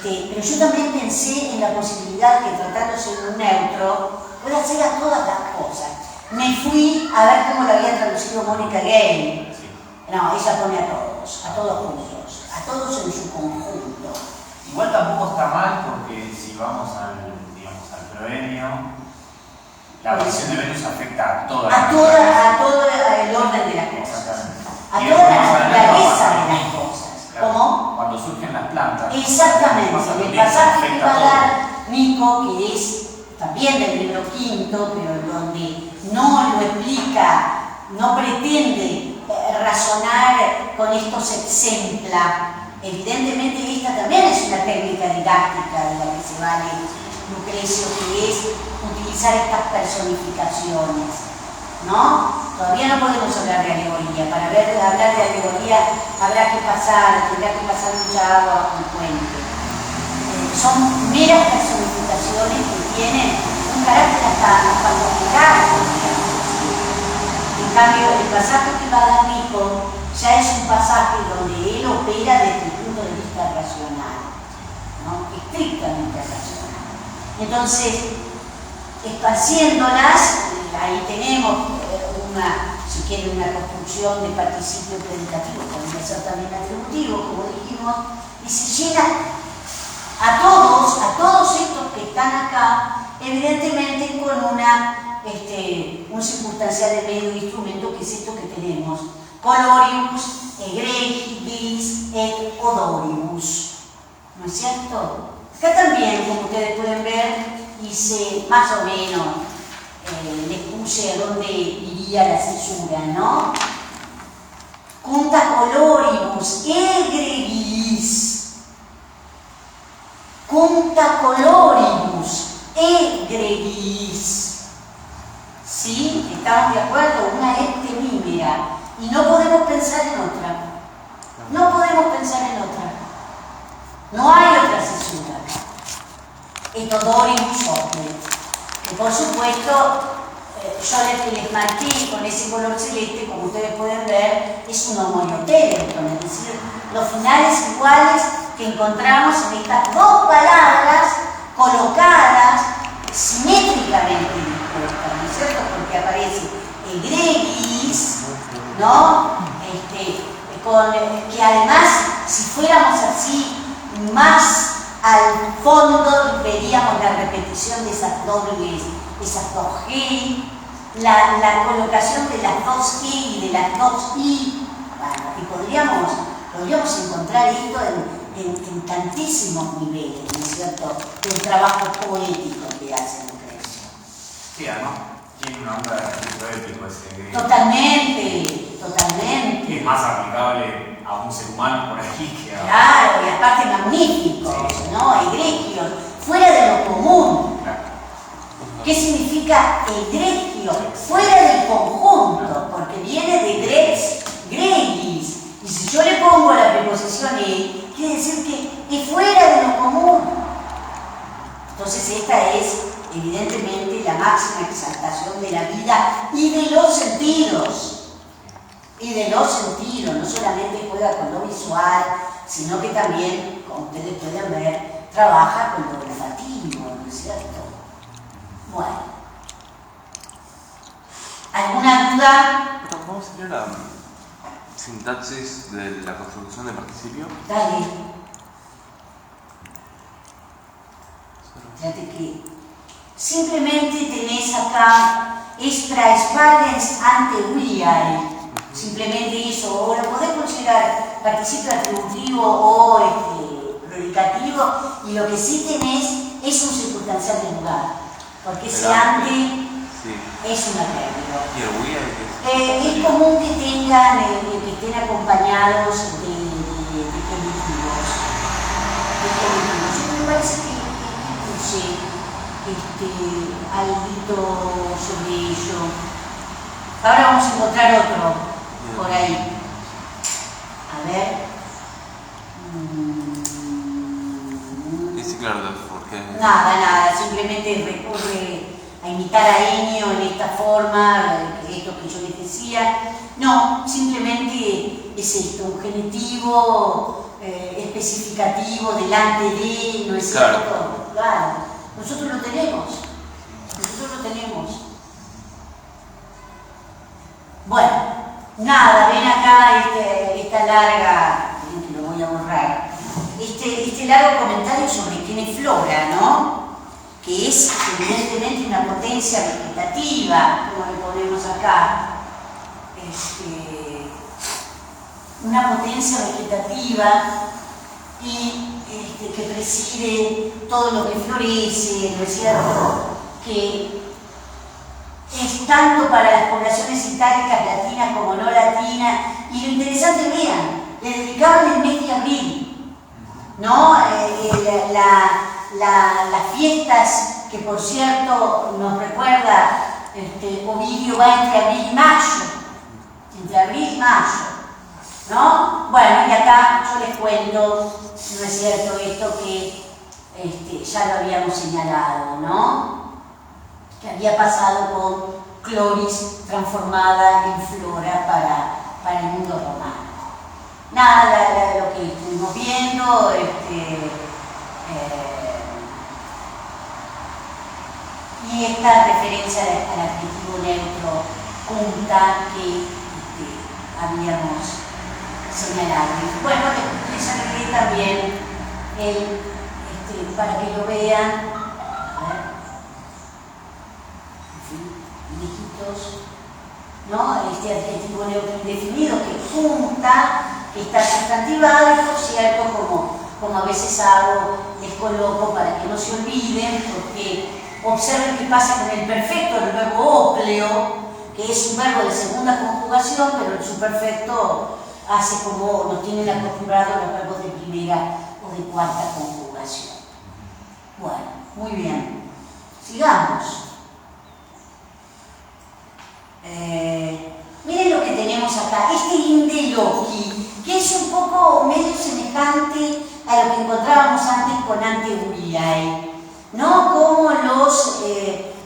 Pero yo también pensé en la posibilidad que tratándose de un neutro, puede hacer a todas las cosas. Me fui a ver cómo lo había traducido Mónica Gay. No, ella pone a todos juntos, a todos en su conjunto. Igual tampoco está mal porque si vamos al proemio, la aparición de Venus afecta a toda a todo el orden de las cosas, a toda la naturaleza de las cosas. ¿Cómo? Cuando surgen las plantas. Exactamente, en el pasaje que va a dar Nico, que es también del libro quinto, pero donde no lo explica, no pretende razonar con estos exempla. Evidentemente esta también es una técnica didáctica de la que se vale Lucrecio, que es utilizar estas personificaciones, ¿no? Todavía no podemos hablar de alegoría. Para hablar de alegoría tendrá que pasar mucha agua bajo el puente. Son meras personificaciones que tienen un carácter hasta literario, digamos. En cambio, el pasaje que va a dar Nico ya es un pasaje donde él opera desde el punto de vista racional, ¿no? Estrictamente racional. Entonces, esparciéndolas, ahí tenemos si quieren, una construcción de participio predicativo, podría ser también atributivo, como dijimos, y se llena a todos estos que están acá, evidentemente con un circunstancial de medio de instrumento, que es esto que tenemos: colorius, egregibus et odoribus. ¿No es cierto? Acá también, como ustedes pueden ver, hice más o menos, les puse a dónde iría la cesura, ¿no? Cunta coloribus egregis. Cunta coloribus egregis. ¿Sí? ¿Estamos de acuerdo? Una eptemímera. Y no podemos pensar en otra. No podemos pensar en otra. No hay otra cesura. Et odoribus oplet. Que por supuesto, yo les marqué con ese color celeste, como ustedes pueden ver, es un homoiotélecton, es decir, los finales iguales que encontramos en estas dos palabras colocadas simétricamente dispuestas, ¿no es cierto? Porque aparece egregis, ¿no? Que además, si fuéramos así más al fondo, veríamos la repetición de esas dos G, la colocación de las dos G y de las dos I. Bueno, y podríamos encontrar esto en tantísimos niveles, ¿no es cierto?, del trabajo poético que hace Lucrecio. Sí, además tiene una onda de poético ese griego. Totalmente. Es más aplicable a un ser humano por aquí que a... Claro, y aparte magníficos, sí, ¿no? Egregios, fuera de lo común. Claro. ¿Qué significa egregio? Fuera del conjunto, porque viene de grex, gregis. Y si yo le pongo la preposición e, quiere decir que es fuera de lo común. Entonces esta es evidentemente la máxima exaltación de la vida y de los sentidos. No solamente juega con lo visual, sino que también, como ustedes pueden ver, trabaja con lo olfativo, ¿no es cierto? Bueno. ¿Alguna duda? ¿Cómo se sería la sintaxis de la construcción de participio? Dale. Fíjate que simplemente tenés acá extraespalens ante viae. Simplemente eso, o lo podés considerar participio atributivo o predicativo, y lo que sí tenés es un circunstancial de lugar, porque ese ante Sí. es un adverbio. ¿Y el guía? Es común que tengan, que estén acompañados de genitivos. Me parece que puse algo sobre ello. Ahora vamos a encontrar otro por ahí. A ver. Sí, claro, porque... Nada, simplemente recurre a imitar a Ennio en esta forma, esto que yo les decía. No, simplemente es esto, un genitivo especificativo delante de, ¿no es Claro. cierto? Claro, nosotros lo tenemos. Bueno, nada, ven acá esta larga, que lo voy a borrar, este largo comentario sobre quién es Flora, ¿no? Que es evidentemente una potencia vegetativa, como le ponemos acá, una potencia vegetativa y que preside todo lo que florece, ¿no es cierto? Que es tanto para las poblaciones itálicas, latinas como no latinas, y lo interesante, vean, le dedicaban el mes de abril, ¿no? Las fiestas que, por cierto, nos recuerda Ovidio, va entre abril y mayo, ¿no? Bueno, y acá yo les cuento, ¿no es cierto?, esto que ya lo habíamos señalado, ¿no? Que había pasado con Cloris transformada en Flora para el mundo romano. Nada, lo que estuvimos viendo, y esta referencia al adjetivo neutro punta que habíamos señalado. Y bueno, les agregué también para que lo vean, a ver, lejitos, ¿no? Este adjetivo neutro indefinido que punta, que está sustantivado, y por cierto, como a veces hago, les coloco para que no se olviden, porque observen qué pasa con el perfecto del verbo ópleo, que es un verbo de segunda conjugación, pero el superfecto hace como nos tienen acostumbrados los verbos de primera o de cuarta conjugación. Bueno, muy bien. Sigamos. Miren lo que tenemos acá, este inde loci, que es un poco medio semejante a lo que encontrábamos antes con ante uriae, ¿no? Como los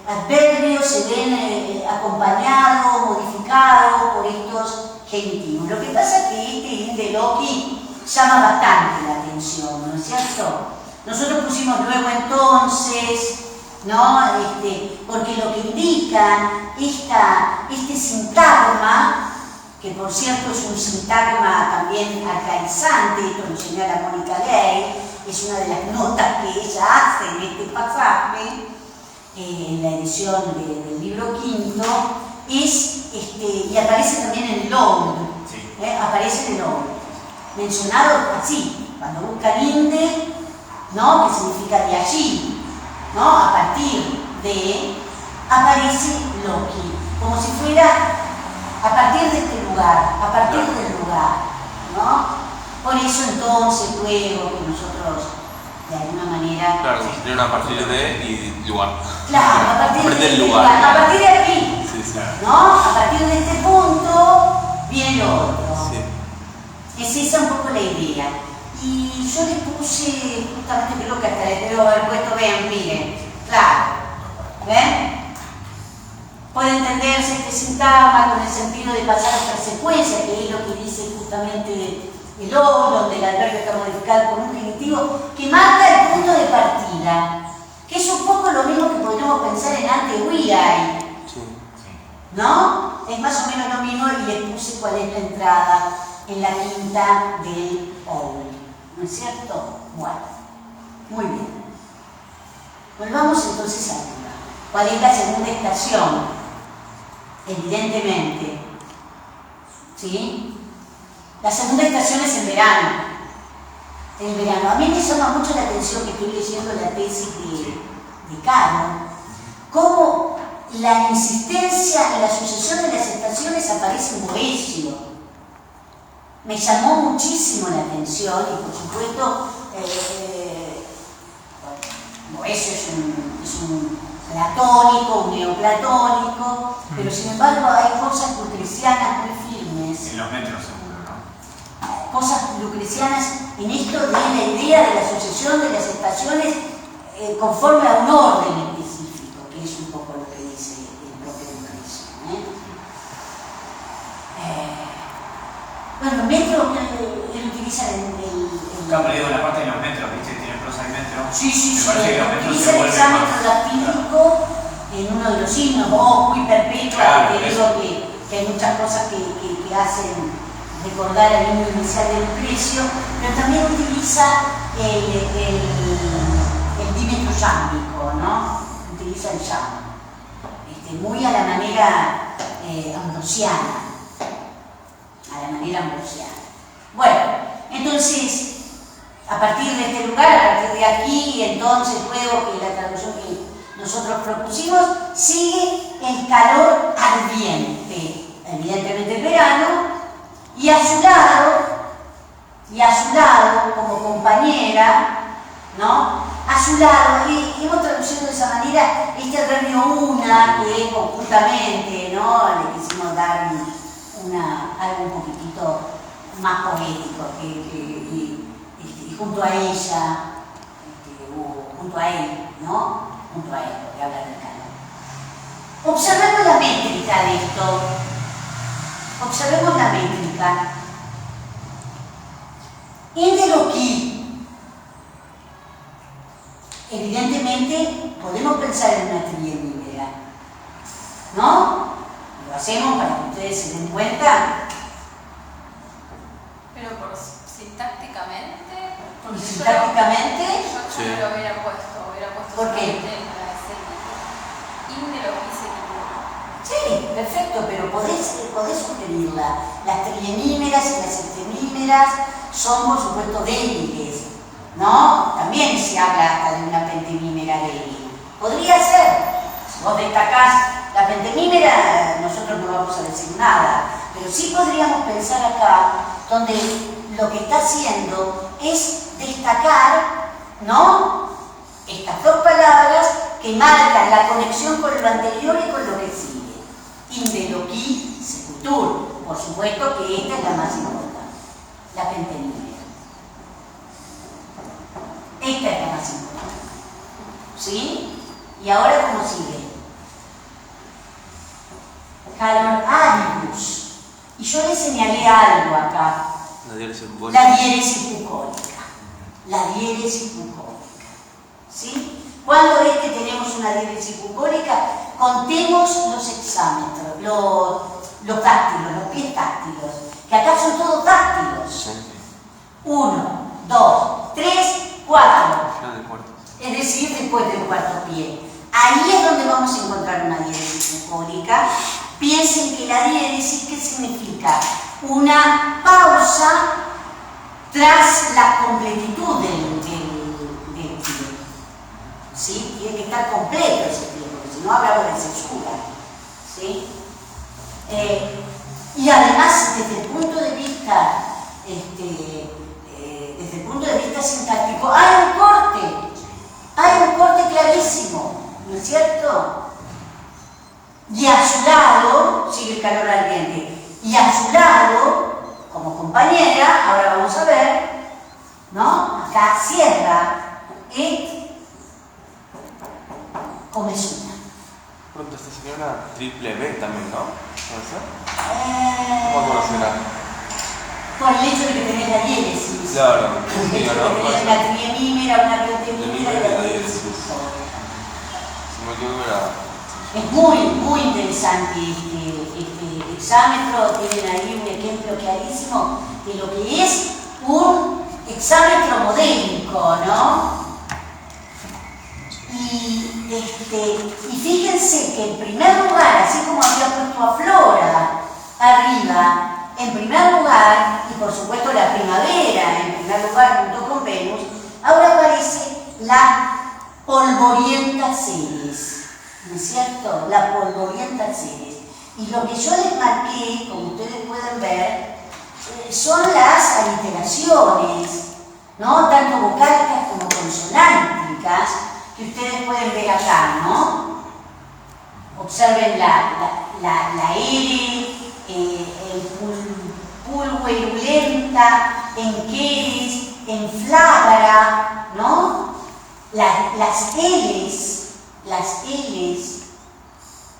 adverbios se ven acompañados, modificados por estos genitivos. Lo que pasa es que este inde loci llama bastante la atención, ¿no es cierto? Nosotros pusimos luego entonces, ¿no? Porque lo que indica este sintagma, que por cierto es un sintagma también arcaizante, esto lo señala Mónica Ley, es una de las notas que ella hace en este pasaje, en la edición del libro quinto, y aparece también en el old, aparece en el old, mencionado así, cuando buscan inde, ¿no? Que significa de allí, ¿no? A partir de, aparece loci, como si fuera a partir de este lugar, a partir del lugar, ¿no? Por eso entonces, luego que nosotros, de alguna manera... Claro, sería una partir de y lugar. Claro, a partir de del este lugar. a partir de aquí, Sí, sí. ¿no? A partir de este punto viene lo otro. Sí. Es esa un poco la idea. Y yo le puse, justamente creo que hasta les debo haber puesto, vean, miren, claro, ¿ven? Puede entenderse este sintagma con el sentido de pasar a otra secuencia, que es lo que dice justamente el o, donde el adverbio está modificado por un genitivo que marca el punto de partida, que es un poco lo mismo que podríamos pensar en ante viae, ¿no? Es más o menos lo mismo y les puse cuál es la entrada en la quinta del Owl, ¿no es cierto? Bueno, muy bien. Volvamos entonces arriba. ¿Cuál es la segunda estación? Evidentemente, ¿sí? La segunda estación es el verano. El verano. A mí me llama mucho la atención que estoy leyendo la tesis de Caro, cómo la insistencia en la sucesión de las estaciones aparece en Boecio. Me llamó muchísimo la atención y por supuesto Boecio es un platónico, un neoplatónico, pero sin embargo hay cosas lucrecianas muy firmes. En los metros seguro, ¿no? Cosas lucrecianas en esto de la idea de la sucesión de las estaciones conforme a un orden específico, que es un poco lo que dice el propio Lucrecio. Bueno, metro él utiliza Claro, pero digo, en la parte de los metros, ¿viste? Tiene prosa y metro. Sí, Me parece que los metros utiliza se el vuelven exámetro más. dactílico en uno de los signos, o muy perpetua, Claro, que digo que hay muchas cosas que hacen recordar al himno inicial de Lucrecio, pero también utiliza el dímetro yámbico, ¿no? Utiliza el yambo, muy a la manera ambrosiana. Bueno, entonces, a partir de este lugar, a partir de aquí, entonces luego que la traducción que nosotros propusimos, sigue el calor ardiente, evidentemente el verano, y a su lado, como compañera, ¿no? A su lado, y hemos traducido de esa manera este adverbio una, que conjuntamente, ¿no? Le quisimos dar algo un poquitito más poético, y junto a ella, o junto a él, ¿no? Junto a él, porque habla del calor. Observemos la métrica de esto. Observemos la métrica. Enderoquí. Evidentemente, podemos pensar en una triemímera, ¿no? Lo hacemos para que ustedes se den cuenta. Pero por sintácticamente. Y sintácticamente. Yo Sí. no lo hubiera puesto ¿Por qué? solamente en la escena. Inderoquí. Sí, perfecto, pero podés sugerirla. Las triemímeras y las septemímeras son, por supuesto, débiles, ¿no? También se habla hasta de una pentemímera débil. Podría ser. Si vos destacás la pentemímera, nosotros no vamos a decir nada. Pero sí podríamos pensar acá, donde lo que está haciendo es destacar, ¿no? Estas dos palabras que marcan la conexión con lo anterior y con lo que sigue. Indeloquí secutur. Por supuesto que esta es la más importante, la pentemímera. Esta es la más importante. ¿Sí? ¿Y ahora cómo sigue? Calor aribus. Y yo le señalé algo acá. La diéresis bucólica. La diéresis bucólica. La diéresis bucólica. ¿Sí? ¿Cuándo es que tenemos una diéresis bucólica? Contemos los hexámetros, los dáctilos, los pies táctilos, que acá son todos dáctilos. Sí. 1, 2, 3, 4. Ya del cuarto. Es decir, después del cuarto pie. Ahí es donde vamos a encontrar una diéresis bucólica. Piensen que la diéresis, ¿qué significa? Una pausa tras la completitud del pie. ¿Sí? Tiene que estar completo ese pie, porque si no hablamos de censura. ¿Sí? Y además, desde el punto de vista sintáctico, hay un corte clarísimo, ¿no es cierto? Y a su lado, sigue el calor ardiente, y a su lado, como compañera, ahora vamos a ver, ¿no? Acá cierra comezura. Pronto esta sería una triple B también, ¿no? ¿Puede ser? ¿Cómo será? Por el hecho de que tenés la diéresis. Claro, El sí, hecho ¿no? de que Puede tenés ser. una triemímera, una pentemímera y Triemímera y la la diéresis. diéresis. Si me equivoco era... Es muy, muy interesante este hexámetro. Tienen ahí un ejemplo clarísimo de lo que es un hexámetro modélico, ¿no? Y fíjense que en primer lugar, así como había puesto a Flora arriba, en primer lugar, y por supuesto la primavera, en primer lugar junto con Venus, ahora aparece la polvorienta Ceres, ¿no es cierto? La polvorienta Ceres. Y lo que yo les marqué, como ustedes pueden ver, son las aliteraciones, ¿no? Tanto vocálicas como consonánticas, que ustedes pueden ver acá, ¿no? Observen la R, el pulverulenta, en queres, en flabra, ¿no? Las L's,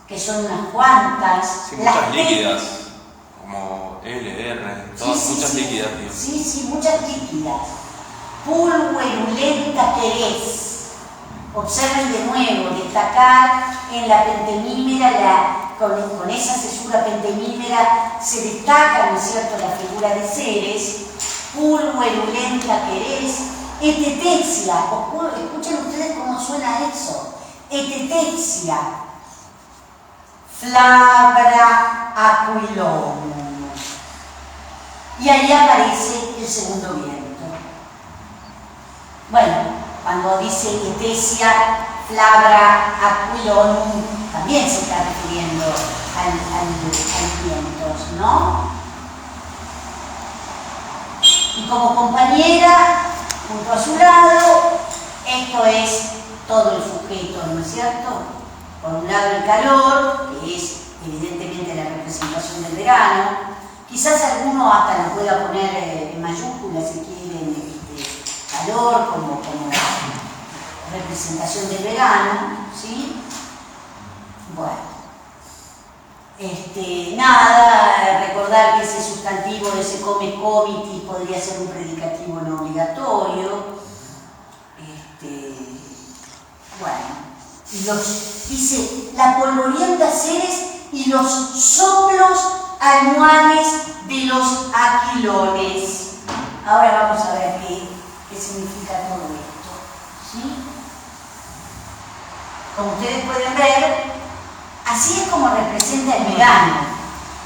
que son unas cuantas. Sí, las muchas T. líquidas, como L, R, todas muchas líquidas, tío. Sí, muchas líquidas. Pulverulenta querés. Observen de nuevo, destacar en la pentemímera, con esa cesura pentemímera se destaca, ¿no es cierto?, la figura de Ceres. Pulverulenta querés. Etetexia. Escuchen ustedes cómo suena eso. Etetexia. Flabra aquilonum. Y ahí aparece el segundo viento. Bueno, cuando dice etesia, flabra aquilonum, también se está refiriendo al vientos, ¿no? Y como compañera, junto a su lado, esto es todo el sujeto, ¿no es cierto? Por un lado el calor, que es evidentemente la representación del verano. Quizás alguno hasta lo pueda poner en mayúsculas si quieren, calor como representación del verano, ¿sí? Bueno. Nada, recordar que ese sustantivo, ese come comitis, podría ser un predicativo no obligatorio. Bueno. Y dice, la polvorienta Ceres y los soplos anuales de los aquilones. Ahora vamos a ver qué significa todo esto, ¿sí? Como ustedes pueden ver, así es como representa el verano.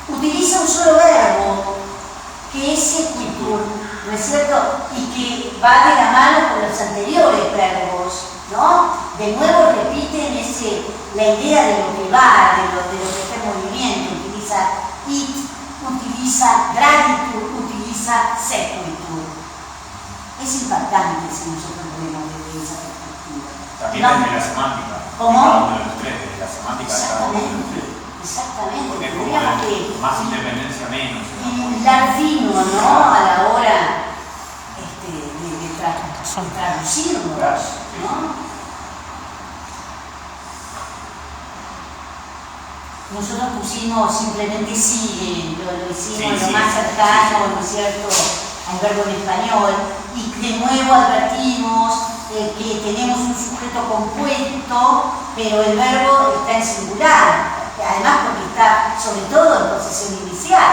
Utiliza un solo verbo, que es sequitur, ¿no es cierto? Y que va de la mano con los anteriores verbos, ¿no? De nuevo repiten la idea de lo que va, de lo que está en movimiento. Utiliza it, utiliza graditur, utiliza sequitur. Es impactante si nosotros lo vemos desde esa perspectiva. También No. desde la semántica. ¿Cómo? Cada uno de los tres, desde la semántica de cada uno de los tres. Exactamente. Porque es como Tendríamos que más independencia menos. hilar fino, ¿no? A la hora de traducirlos, ¿no? Nosotros pusimos simplemente sigue, lo hicimos lo más cercano, ¿no es cierto?, al verbo en español, y de nuevo advertimos que tenemos un sujeto compuesto, pero el verbo está en singular, además porque está sobre todo en posición inicial.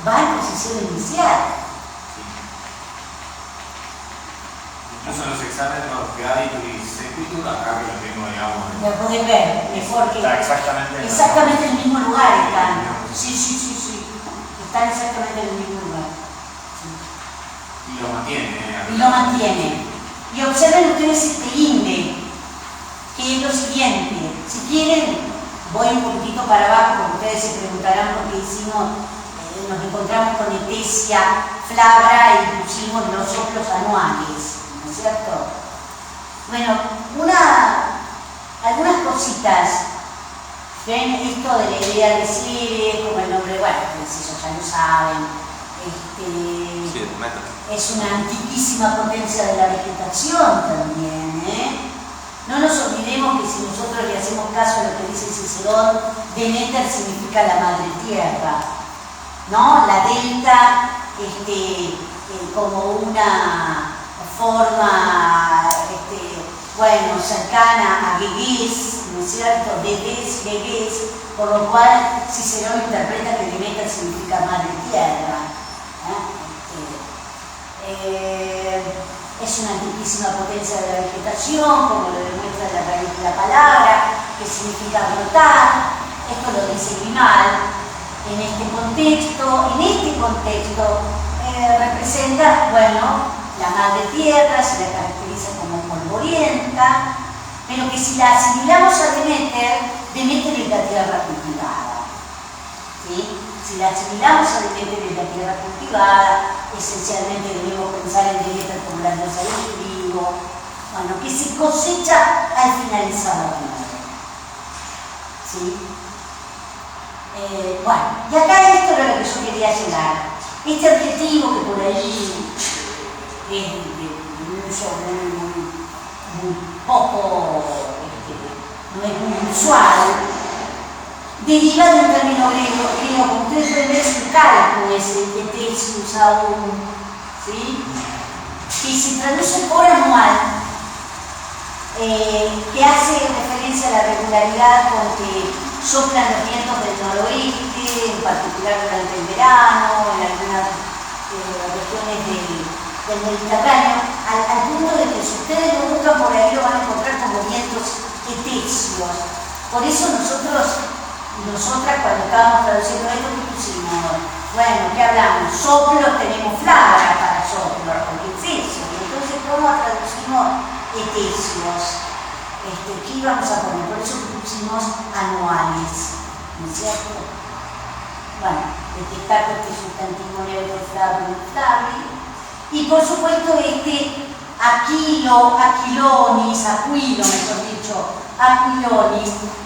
Va en posición inicial. Incluso en los exámenes graditur y sequitur, acá que lo tengo, digamos. Lo podés ver, mejor que. Está exactamente en el mismo lugar están. Sí. Están exactamente en el mismo lugar. Y lo mantiene. Y lo mantiene. Y observen ustedes este inde, que es lo siguiente. Si quieren, voy un poquitito para abajo, porque ustedes se preguntarán por qué nos encontramos con etesia, flabra y pusimos los soplos anuales, ¿no es cierto? Bueno, algunas cositas. ¿Ven esto de la idea de Ceres, como el nombre? Bueno, pues eso ya lo saben. Sí, de meta. Es una antiquísima potencia de la vegetación también, ¿eh? No nos olvidemos que si nosotros le hacemos caso a lo que dice Cicerón, Deméter significa la madre tierra, ¿no? La delta como una forma, cercana a Gegués, ¿no ¿no es cierto? Bebés, bebés, por lo cual Cicerón interpreta que Demeter significa madre tierra. Es una antiquísima potencia de la vegetación, como lo demuestra la raíz de la palabra, que significa brotar. Esto lo dice Grimal. En este contexto representa, bueno, la madre tierra, se la caracteriza como polvorienta, pero que si la asimilamos a Demeter, Demeter es la tierra cultivada. ¿Sí? Si la asimilamos a Demeter es la tierra cultivada, esencialmente debemos pensar en Demeter como la diosa del trigo, bueno, que se cosecha al finalizar la primavera. ¿Sí? Bueno, y acá esto era lo que yo quería llegar. Este adjetivo que por ahí es de un uso muy poco, no es muy usual, deriva de un término griego, como ustedes pueden ver, es un calco, es el de Tesius aún, ¿sí? Que se traduce por anual, que hace referencia a la regularidad con que soplan los vientos del noroeste, en particular durante el verano, en algunas regiones del Mediterráneo, al punto de que si ustedes lo buscan por ahí lo van a encontrar como vientos etéreos. Por eso nosotras cuando estábamos traduciendo esto, ¿qué pusimos? Bueno, ¿qué hablamos? Soplos, tenemos flauta para soplos, porque es eso. Entonces, ¿cómo traducimos etéreos? ¿Qué íbamos a poner? Por eso pusimos anuales, ¿no es cierto? Bueno, destaco este sustantivo neutro flabri, y por supuesto aquilonis,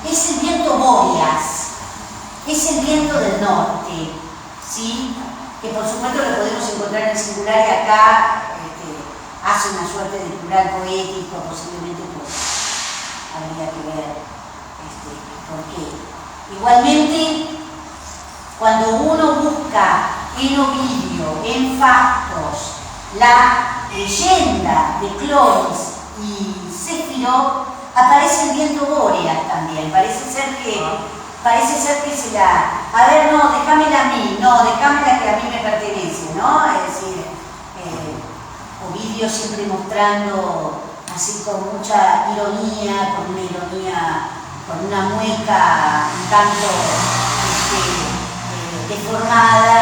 es el viento boreas, es el viento del norte, ¿sí? Que por supuesto lo podemos encontrar en singular y acá hace una suerte de plural poético, posiblemente habría que ver por qué. Igualmente, cuando uno busca en Ovidio, en Fastos, la leyenda de Cloris y Céfiro, aparece el viento bóreas también. Parece ser que se la... A ver, no, déjamela a mí, no, déjamela que a mí me pertenece, ¿no? Es decir, Ovidio siempre mostrando así con mucha ironía, con una mueca un tanto deformada,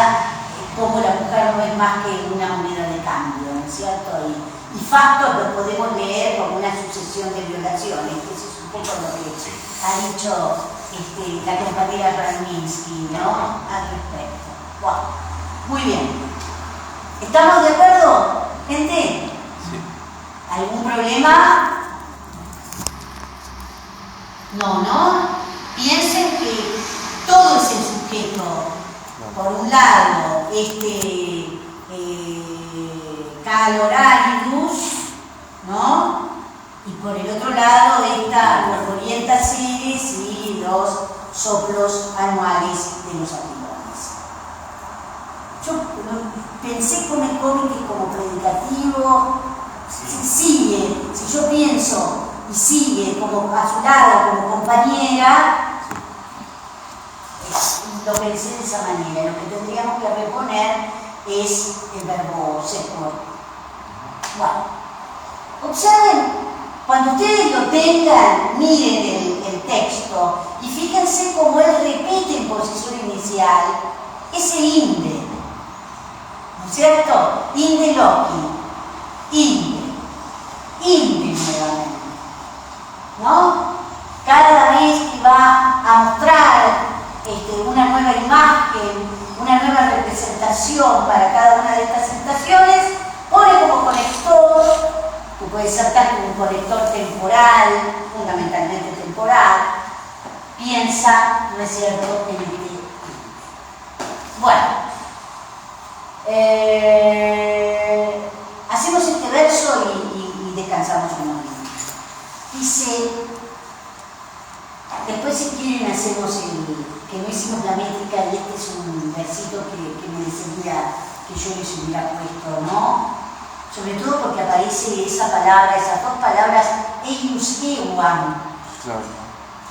como la mujer no es más que una moneda de cambio, ¿no es cierto? Y Fastos lo podemos leer como una sucesión de violaciones, que eso es un poco lo que ha dicho la compañera Braninsky, ¿no? Al respecto. Wow. Muy bien. ¿Estamos de acuerdo, gente? ¿Algún problema? No. Piensen que todo es el sujeto. Por un lado, calorarius, ¿no? Y por el otro lado, los orientaceres y los soplos anuales de los aquilones. Yo pensé con el cómic como predicativo. Si yo pienso y sigue como a su lado, como compañera, lo pensé de esa manera. Lo que tendríamos que reponer es el verbo secor. Bueno, observen, cuando ustedes lo tengan, miren el texto y fíjense cómo él repite en posición inicial ese inde, ¿no es cierto? Inde loci, inde nuevamente, ¿no? Cada vez que va a mostrar una nueva imagen, una nueva representación para cada una de estas estaciones, pone como conector, que puede ser tanto un conector temporal, fundamentalmente temporal, piensa, ¿no es cierto?, en el Bueno, hacemos este verso y descansamos un momento. Dice, después si quieren hacemos que no hicimos la métrica y este es un versito que me desearía que yo les hubiera puesto, ¿no? Sobre todo porque aparece esa palabra, esas dos palabras, eius euam. Claro.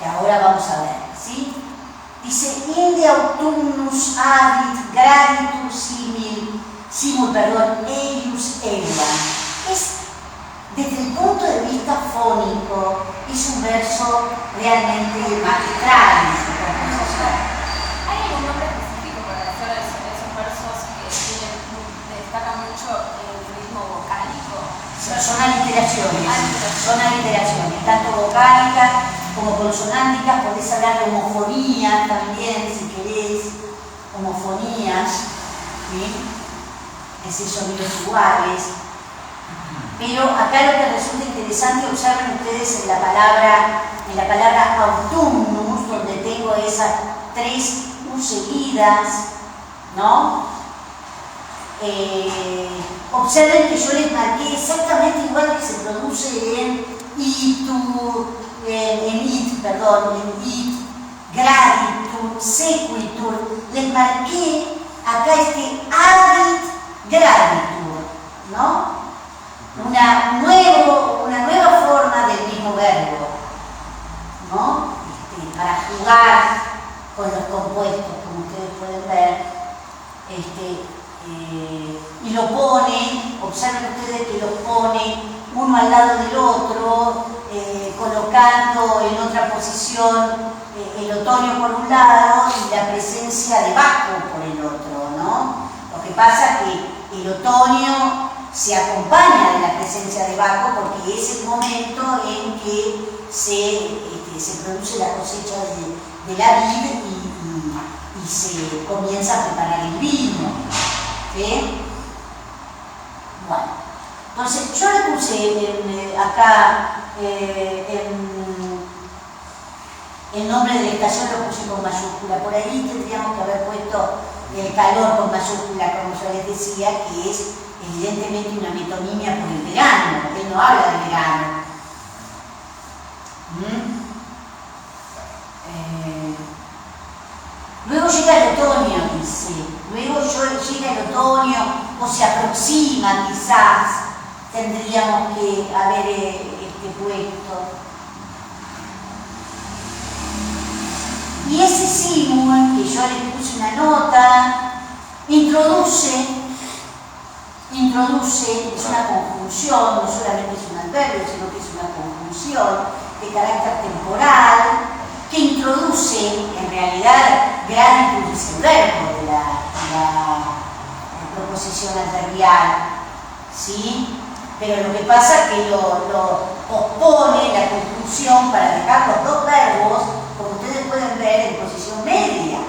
que ahora vamos a ver, ¿sí? Dice, inde autumnus adit graditur simul, eius eruam. Es, desde el punto de vista fónico, es un verso realmente magistral en su composición. ¿Hay algún nombre específico para hacer esos versos que destacan mucho el ritmo vocálico? Son aliteraciones, tanto vocálicas como consonánticas. Podés hablar de homofonía también, si querés, homofonías, ¿sí? Es decir, sonidos iguales. Pero acá lo que resulta interesante, observen ustedes en la palabra autumnus, donde tengo esas 3 U seguidas, ¿no? Observen que yo les marqué exactamente igual que se produce en it, graditur, sequitur. Les marqué acá este adit graditur, ¿no? Una nueva forma del mismo verbo, ¿no? Para jugar con los compuestos, como ustedes pueden ver, y lo pone, observen ustedes que lo pone uno al lado del otro, colocando en otra posición el otoño por un lado y la presencia de Baco por el otro, ¿no? Lo que pasa es que el otoño se acompaña de la presencia de Baco porque es el momento en que se produce la cosecha de la vid y se comienza a preparar el vino. ¿Sí? Bueno, entonces yo le puse acá el nombre de la estación, lo puse con mayúscula. Por ahí tendríamos que haber puesto el calor con mayúscula, como yo les decía, que es evidentemente una metonimia por el verano, porque él no habla de verano. Luego llega el otoño, dice. Luego llega el otoño, o se aproxima quizás, tendríamos que haber puesto. Y ese simul, que yo le puse una nota, introduce, es una conjunción, no solamente es un adverbio, sino que es una conjunción de carácter temporal, que introduce, en realidad, graditur es el verbo de la proposición adverbial, ¿sí? Pero lo que pasa es que lo pospone la conjunción para dejar los 2 verbos, como ustedes pueden ver, en posición media.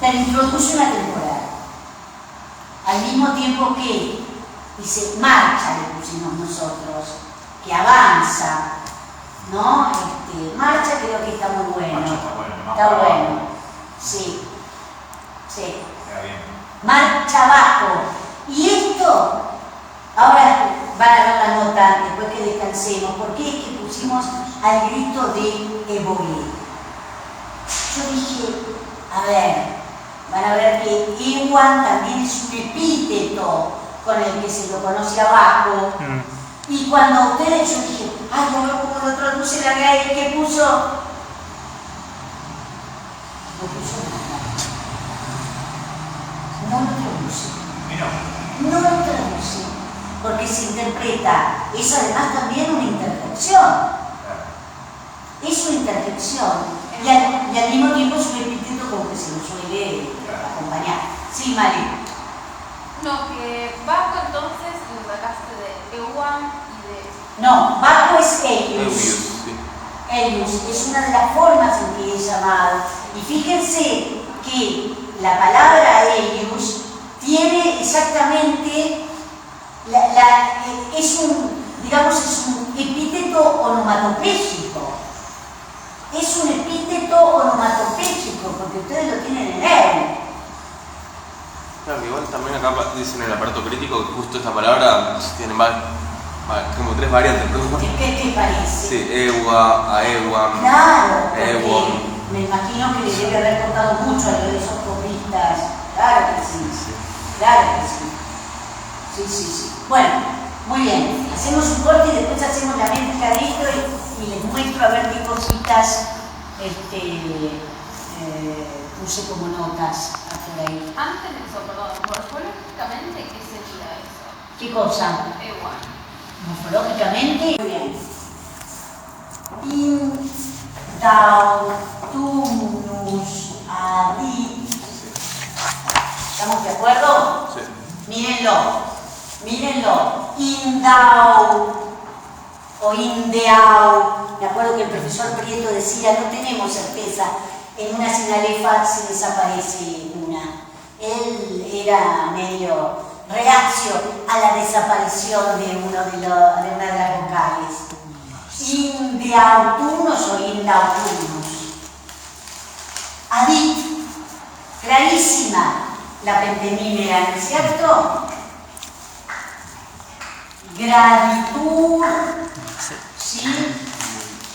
Pero introduce una temporal. Al mismo tiempo que dice marcha, le pusimos nosotros, que avanza, ¿no? Marcha creo que está muy bueno. Marcha está bueno. Está bueno. Sí. Sí. Está bien. Marcha abajo. Y esto, ahora van a ver la nota después que descansemos, porque es que pusimos al grito de Evoé. Yo dije, a ver, van a ver que Ewan también es un epíteto con el que se lo conoce abajo. Y cuando ustedes, yo dije, ay, a ver cómo lo traduce la GAE, ¿qué puso? No puso nada. No lo traduce. No lo traduce. Porque se interpreta. Es además también una interjección. Es una interjección. Y al mismo tiempo es un epíteto con que se lo suele acompañar. Sí, Mari. No, que Baco entonces lo sacaste de Ewan y de... No, Baco es Eius. Sí. Eius es una de las formas en que es llamado. Y fíjense que la palabra Eius tiene exactamente, es un epíteto onomatopéyico. Es un epíteto onomatopéyico, porque ustedes lo tienen en él. Claro, igual también acá dicen en el aparato crítico que justo esta palabra tiene como 3 variantes. ¿Qué te parece? Sí, Ewa, Aewa, Claro, Ewon. me imagino que le debe haber costado mucho a esos copistas. Claro que sí. Claro que sí. Sí. Bueno, Muy bien, hacemos un corte y después hacemos la mezcla de esto y les muestro a ver qué cositas puse como notas por ahí. Antes de eso, perdón, morfológicamente, ¿qué sería eso? ¿Qué cosa? Igual. Morfológicamente. Muy bien. Indautunus adit. ¿Estamos de acuerdo? Sí. Mírenlo. Indau o indeau. Me acuerdo que el profesor Prieto decía, no tenemos certeza, en una sinalefa se desaparece una. Él era medio reacio a la desaparición de una de las vocales. Indeautunus o indautunus. Adit, clarísima la pentemímera, ¿no es cierto? Graditur, ¿sí?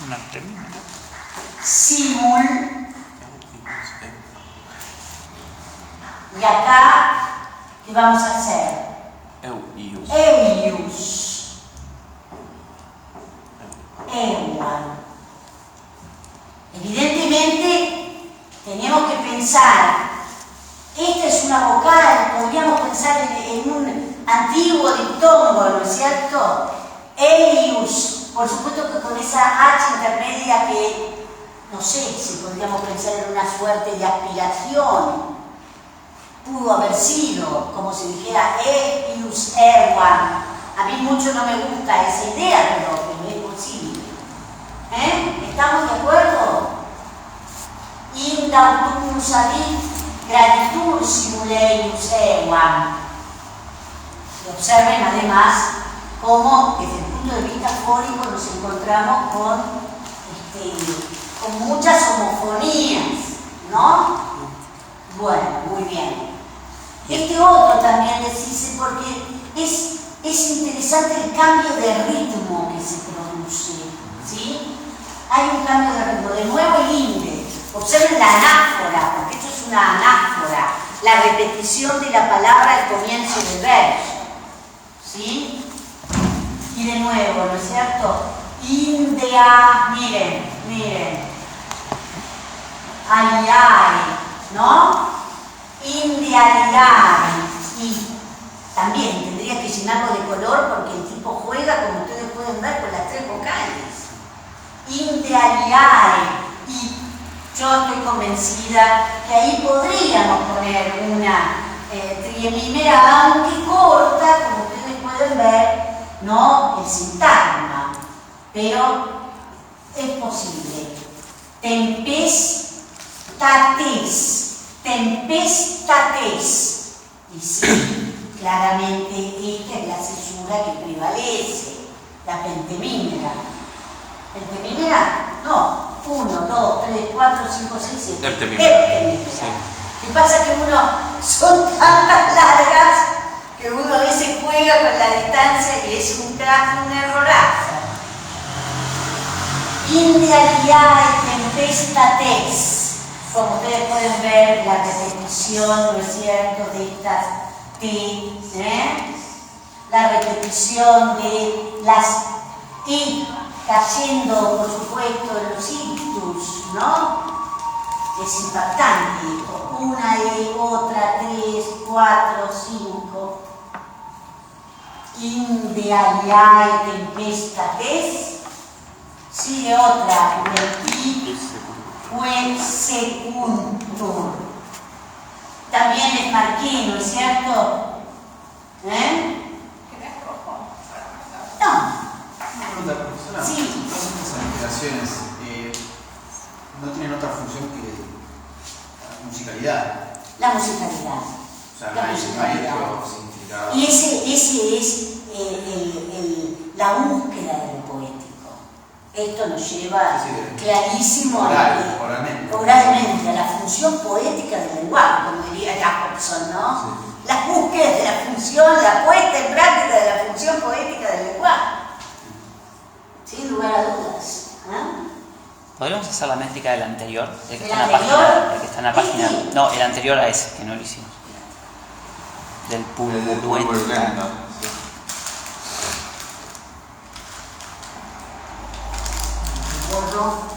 Una termina. Simul. Y acá, ¿qué vamos a hacer? Euius. Eius. Euan. Evidentemente, tenemos que pensar, esta es una vocal, podríamos pensar en un antiguo diptongo, ¿no es cierto? Eius, por supuesto que con esa H intermedia que, no sé si podríamos pensar en una suerte de aspiración, pudo haber sido, como si dijera Eius Erwan. A mí mucho no me gusta esa idea, pero es posible. ¿Estamos de acuerdo? Indautunus adit graditur simuleius Erwan. Y observen además cómo desde el punto de vista fónico nos encontramos con muchas homofonías, ¿no? Bueno, muy bien. Este otro también les hice porque es interesante el cambio de ritmo que se produce, ¿sí? Hay un cambio de ritmo. De nuevo el inde. Observen la anáfora, porque esto es una anáfora, la repetición de la palabra al comienzo del verso, ¿sí? Y de nuevo, ¿no es cierto? Indea, miren, aliare, ¿no? Indialiare. Y también tendría que llenarlo de color porque el tipo juega, como ustedes pueden ver, con las tres vocales. Indialiare. Y yo estoy convencida que ahí podríamos poner una triemimera, aunque corta, como ustedes pueden ver, no el sintagma, pero es posible. Tempestates. Y sí, claramente esta es la cesura que prevalece, la pentemímera. ¿Pentemímera? No, 1, 2, 3, 4, 5, 6, 7. Heptemímera. Sí. Lo que pasa es que son tantas largas que uno a veces juega con la distancia y es un errorazo. Indialiae tempestates. Como ustedes pueden ver, la repetición, ¿no es cierto?, de estas T, la repetición de las I cayendo, por supuesto, en los ictus, ¿no? Es impactante. Una E, otra, 3, 4, 5. Indialiae tempestates. Sigue otra, I, secuntur. También les marqué, ¿no es cierto? ¿Querés rojo? No. Una pregunta, profesora. Sí. Todas estas aliteraciones no tienen otra función que la musicalidad. La musicalidad. O sea, La no hay musicalidad. otro significado. Y ese es la búsqueda de lo poético. Esto nos lleva clarísimo oralmente a la función poética del lenguaje, como diría Jacobson, ¿no? Sí. La búsqueda de la función, la puesta en práctica de la función poética del lenguaje. Sin lugar a dudas. ¿Podríamos hacer la métrica del anterior? El que ¿El está en la anterior? página. El que está en la página. Sí. No, el anterior a ese, que no lo hicimos. Del El del pulverulenta. Sí. zorro.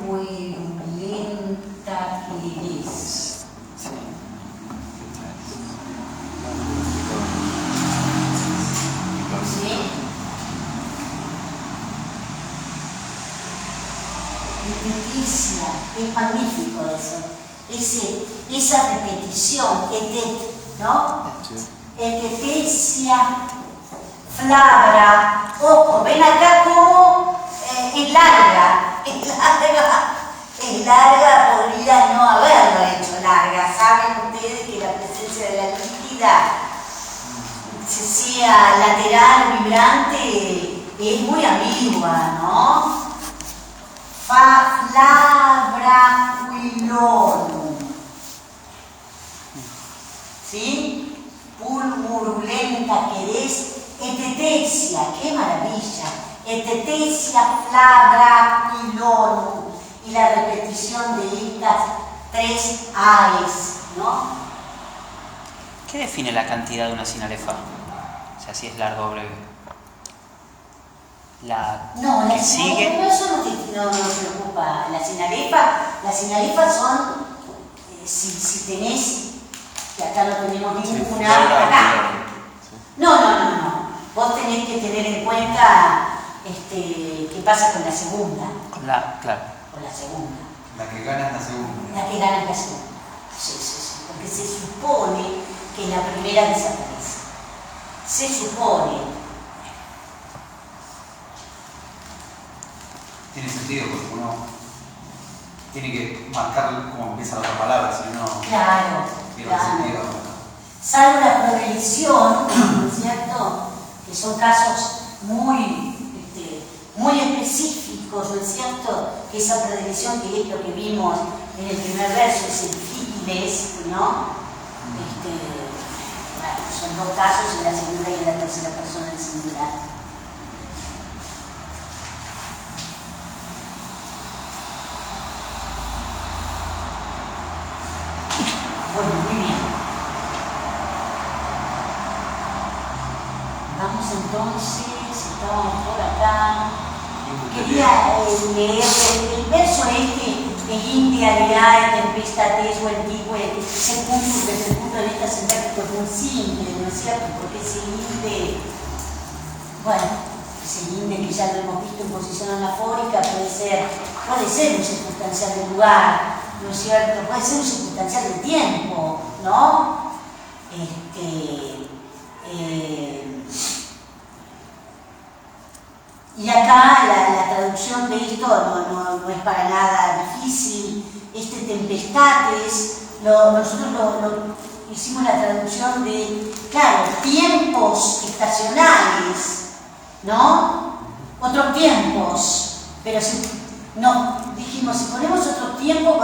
Pulverulenta que eres. ¿Sí? Repeticia, es magnífico eso. Esa repetición, ¿no? Sí. Etetecia, flabra. Ojo, ven acá como es larga, podría no haberlo hecho larga. Saben ustedes que la presencia de la líquida, se sea lateral o vibrante, es muy ambigua, ¿no? Flabracuilorum. ¿Sí? Pulmurulenta que eres, etetecia, qué maravilla. Etetecia flabracuilorum. Y la repetición de estas 3 aes, ¿no? ¿Qué define la cantidad de una sinalefa? O sea, si es largo o breve. No, la que sigue. sinalefa, eso no te preocupa. Las sinalefas son, si tenés, que acá no tenemos ninguna, acá. No. Vos tenés que tener en cuenta qué pasa con la segunda. Claro. Con la segunda. La que gana es la segunda. La que gana es la segunda. Sí. Porque se supone que la primera desaparece. Se supone. Tiene sentido porque uno tiene que marcar cómo empieza la otra palabra, si no, Claro. pierde sentido. Salvo la progresión, ¿no es cierto? Que son casos muy específicos, ¿no es cierto? Que esa progresión, que es lo que vimos en el primer verso, es el fígiles, ¿no? Bueno, son 2 casos, en la segunda y en la tercera persona del singular. Bueno, muy bien. Vamos entonces, estamos por acá. Quería leer el verso de India, Leae, Tempestates o Antigüe, Secundus, desde el punto de vista sintáctico es muy simple, ¿no es cierto? Porque ese inde que ya lo hemos visto en posición anafórica puede ser un circunstancial de lugar, ¿no es cierto? Puede ser un circunstancial de tiempo, ¿no? Y acá la traducción de esto no es para nada difícil. Tempestates, nosotros hicimos la traducción de, claro, tiempos estacionales, ¿no? Otros tiempos, pero dijimos, si ponemos otros tiempos,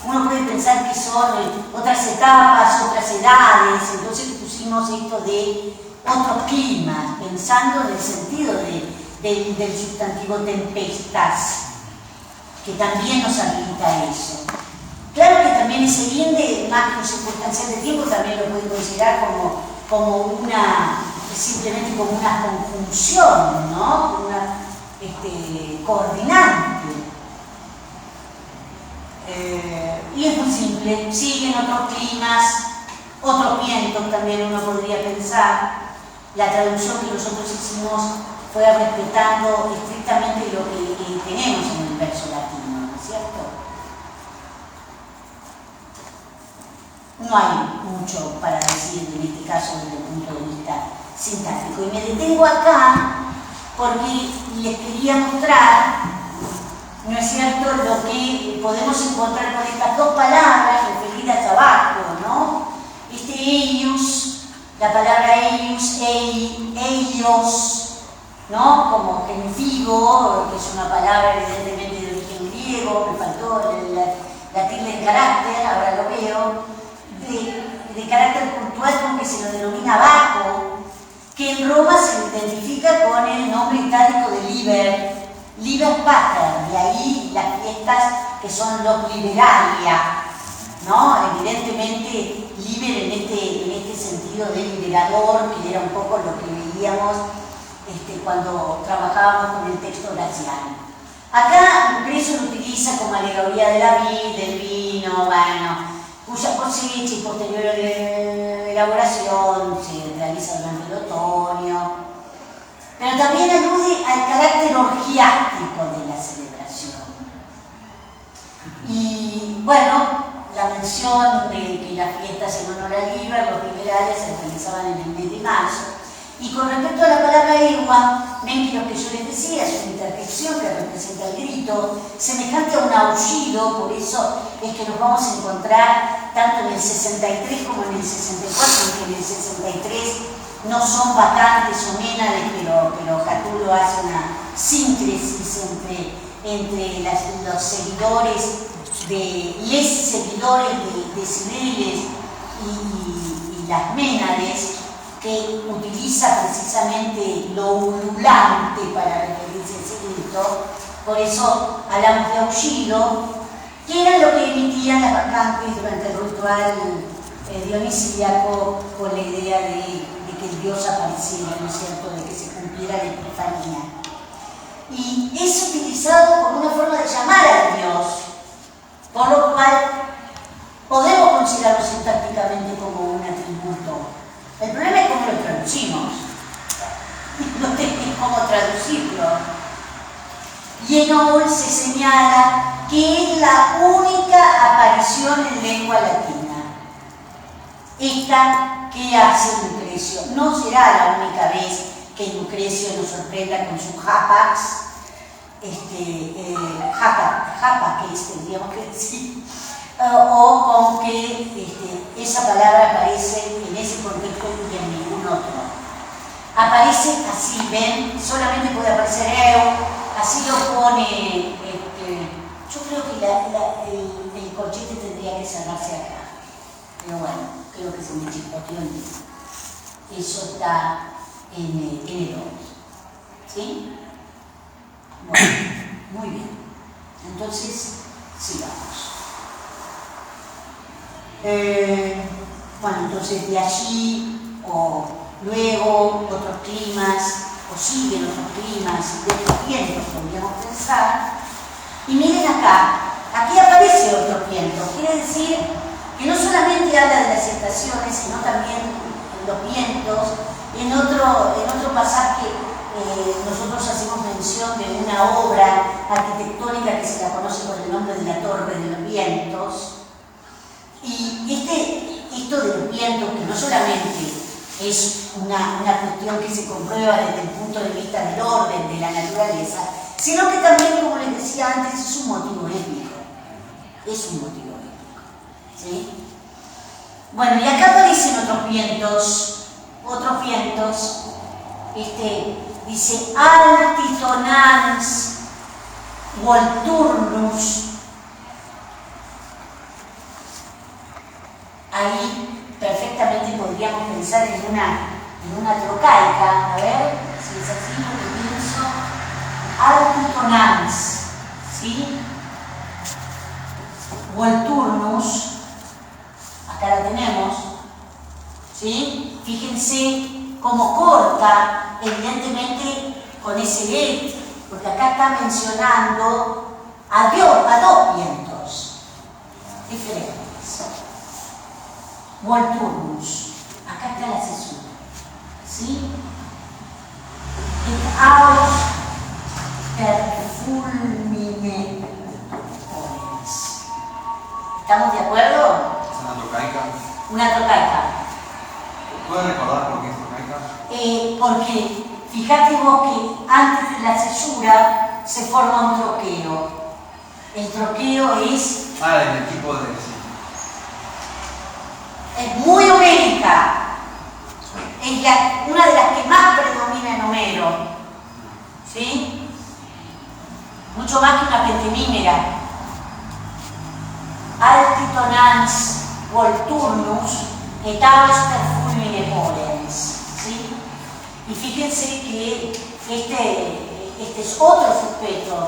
uno puede pensar que son otras etapas, otras edades, entonces pusimos esto de otros climas, pensando en el sentido del sustantivo tempestas, que también nos habilita eso. Claro que también ese inde, más que un circunstancial de tiempo, también lo puede considerar simplemente como una conjunción, ¿no? Una coordinante. Y es muy simple, siguen otros climas, otros vientos también uno podría pensar. La traducción que nosotros hicimos fue respetando estrictamente lo que tenemos en el verso latino, ¿no es cierto? No hay mucho para decir en este caso desde el punto de vista sintáctico. Y me detengo acá porque les quería mostrar, ¿no es cierto?, lo que podemos encontrar con estas 2 palabras referidas abajo, ¿no? Eius, la palabra eius, eios, ¿no? Como genitivo, que es una palabra evidentemente de origen griego, me faltó la tilde en carácter, ahora lo veo, de carácter puntual con que se lo denomina Baco, que en Roma se identifica con el nombre itálico de Liber Pater, de ahí las fiestas que son los Liberalia, ¿no? Evidentemente, Liber en sentido de liberador, que era un poco lo que veíamos cuando trabajábamos con el texto graciano. Acá Lucrecio lo utiliza como alegoría de la vid, del vino, bueno, cuya cosecha y posterior elaboración se realiza durante el otoño, pero también alude al carácter orgiástico de la celebración. Y bueno, la mención de que las fiestas en honor a Liber, los liberales, se realizaban en el mes de marzo. Y con respecto a la palabra egua, ven que lo que yo les decía es una interjección que representa el grito, semejante a un aullido, por eso es que nos vamos a encontrar tanto en el 63 como en el 64, aunque en el 63 no son vacantes o ménades, pero Catulo hace una síncresis entre los seguidores les seguidores de Cibeles y las ménades, que utiliza precisamente lo ululante para referirse a ese grito. Por eso hablamos de aullido, que era lo que emitían las bacantes durante el ritual dionisíaco, con la idea de que el dios apareciera, ¿no es cierto?, de que se cumpliera la epifanía. Y es utilizado como una forma de llamar al dios, por lo cual podemos considerarlo sintácticamente como un atributo. El problema es cómo lo traducimos, no tenemos cómo traducirlo. Y en Owl se señala que es la única aparición en lengua latina, esta que hace Lucrecio. No será la única vez que Lucrecio nos sorprenda con su hapax, que tendríamos que decir, o con que esa palabra aparece en ese contexto y en ningún otro. Aparece así, ven, solamente puede aparecer eu, así lo pone, yo creo que el corchete tendría que cerrarse acá, pero bueno, creo que se me chispoteó el mismo. Eso está en el 2, ¿sí? Bueno, muy bien, entonces sigamos. Bueno, entonces de allí o luego otros climas, o siguen otros climas de otros vientos, podríamos pensar. Y miren acá, aquí aparece otro viento, quiere decir que no solamente habla de las estaciones, sino también los vientos. En otro pasaje nosotros hacemos mención de una obra arquitectónica que se la conoce por el nombre de la Torre de los Vientos. Y esto de los vientos, que no solamente es una cuestión que se comprueba desde el punto de vista del orden, de la naturaleza, sino que también, como les decía antes, es un motivo épico. Es un motivo épico, ¿sí? Bueno, y acá aparecen otros vientos, dice altitonans volturnus. Ahí perfectamente podríamos pensar en una trocaica, a ver si es así lo que pienso. Altitonans, ¿sí? Volturnus, acá la tenemos, ¿sí? Fíjense cómo corta, evidentemente, con ese let, porque acá está mencionando a dos vientos diferentes. Volturnus, acá está la cesura, ¿sí? Et aus per fulmine orens. ¿Estamos de acuerdo? ¿Es una trocaica? Una trocaica. ¿Puedes recordar por qué es trocaica? Porque fíjate vos que antes de la cesura se forma un troqueo. El troqueo es El tipo de... sí. Es muy homérica, es una de las que más predomina en Homero, ¿sí? Mucho más que una pentemímera. Altitonans volturnus et aus per fulmine polens, ¿sí? Y fíjense que este es otros sujetos.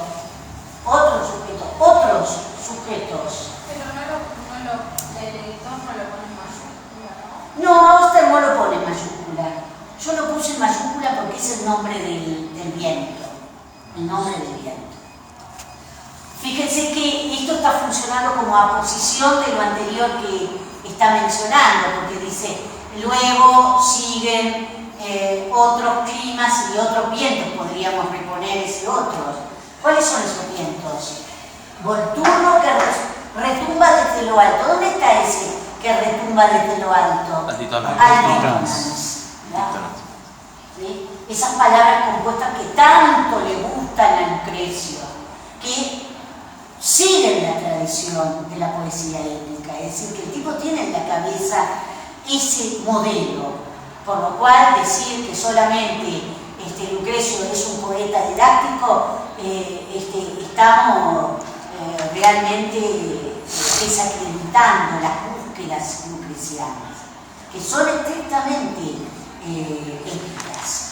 Pero el editor no lo pone en mayúscula, ¿no? No, Auster no lo pone Yo lo puse en mayúscula porque es el nombre del viento, el nombre del viento. Fíjense que esto está funcionando como aposición de lo anterior que está mencionando, porque dice, luego siguen otros climas y otros vientos, podríamos reponer ese otros. ¿Cuáles son esos vientos? Volturno que retumba desde lo alto. ¿Dónde está ese que retumba desde lo alto? Altitonal. Altitonales. ¿Sí? Esas palabras compuestas que tanto le gustan a Lucrecio, que siguen la tradición de la poesía épica, es decir, que el tipo tiene en la cabeza ese modelo, por lo cual decir que solamente Lucrecio es un poeta didáctico, estamos realmente desacreditando las búsquedas lucrecianas, que son estrictamente épicas.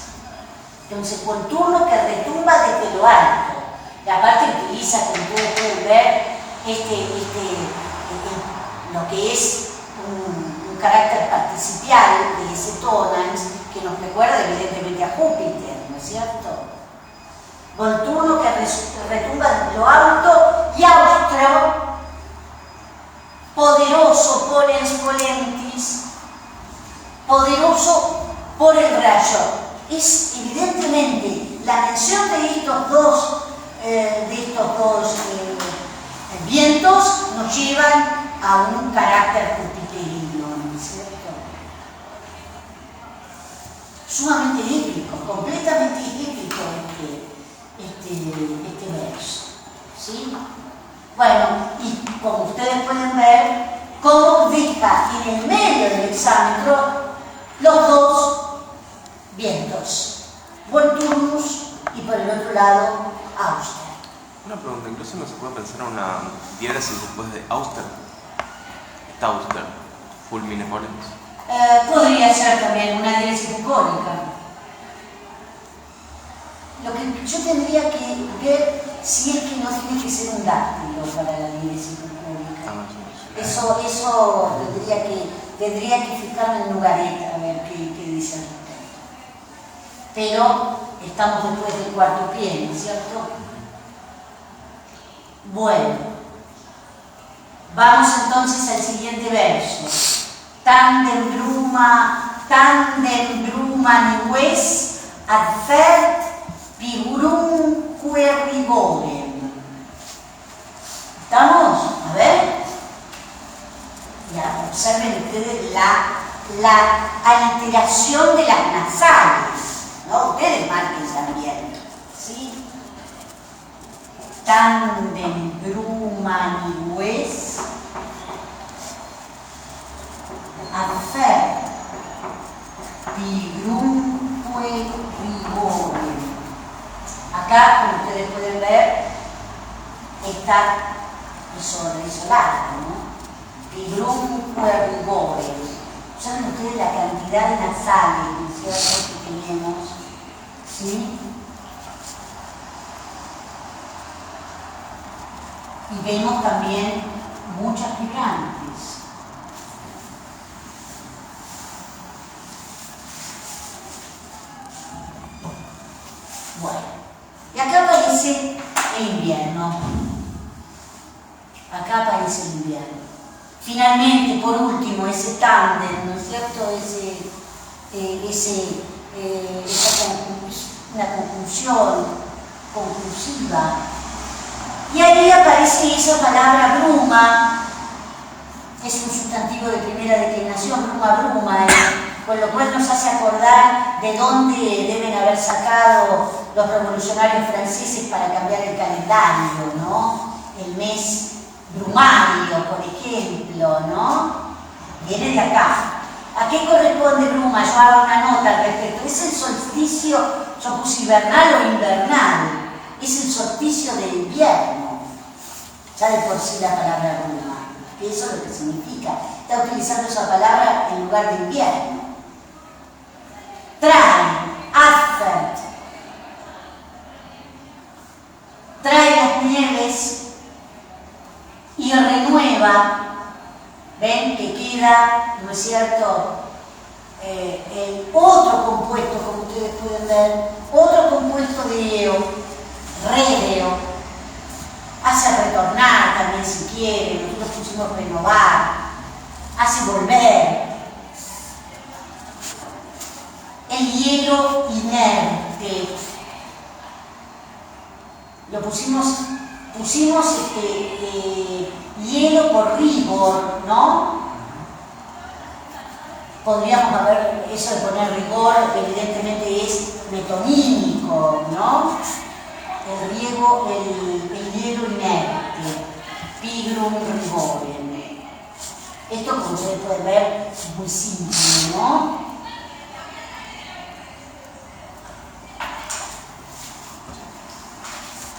Entonces, Volturno que retumba desde lo alto. La parte utiliza, como ustedes pueden ver, lo que es un carácter participial de ese tonans, que nos recuerda evidentemente a Júpiter, ¿no es cierto? Volturno que retumba desde lo alto, y austro, poderoso por el spolentis, poderoso por el rayo. Es evidentemente la mención de estos dos vientos nos llevan a un carácter jupiterino, ¿no es cierto? Sumamente épico, completamente épico este verso, ¿sí? Bueno, y como ustedes pueden ver, cómo deja en el medio del hexámetro los dos vientos, Volturnus y por el otro lado Auster. Una pregunta, incluso no se puede pensar en una diéresis después de Auster. Está Auster, fulmine volens. Podría ser también una diéresis bucólica. Lo que yo tendría que ver si es que no tiene que ser un dáctilo para la diéresis bucólica. Eso tendría que fijarme en Lugaret a ver qué dice al respecto. Pero estamos después del cuarto pie, ¿no es cierto? Bueno, vamos entonces al siguiente verso. Tandem bruma nives adfert figurumque rigorem. ¿Estamos? A ver. Ya, observen ustedes la alteración de las nasales, ¿no? Ustedes marquen también, ¿sí? Tandem bruma nives adfert figurumque rigorem. Acá, como ustedes pueden ver, está isolado, ¿no? Figurumque rigorem. ¿Saben ustedes la cantidad de nasales, ¿no es cierto?, que tenemos? ¿Sí? Y vemos también muchas vibrantes. Bueno, y acá aparece el invierno. Acá aparece el invierno. Finalmente, por último, ese tándem, ¿no es cierto? Una conclusión conclusiva. Y ahí aparece esa palabra bruma, es un sustantivo de primera declinación, bruma, con lo cual nos hace acordar de dónde deben haber sacado los revolucionarios franceses para cambiar el calendario, ¿no? El mes brumario, por ejemplo, ¿no? Viene de acá. ¿A qué corresponde bruma? Yo hago una nota al respecto. ¿Es el solsticio, yo puse hibernal o invernal? Es el solsticio del invierno. Ya de por sí la palabra bruma, que eso es lo que significa. Está utilizando esa palabra en lugar de invierno. Trae las nieves y renueva, ven que queda, ¿no es cierto?, el otro compuesto, como ustedes pueden ver, otro compuesto de eo, redeo, hace retornar también si quiere, nosotros pusimos renovar, hace volver. El hielo inerte, lo pusimos hielo por rigor, ¿no? Podríamos haber, eso de poner rigor, evidentemente es metonímico, ¿no? El hielo inerte, pigrum rigorem. Esto, como ustedes pueden ver, es muy simple, ¿no?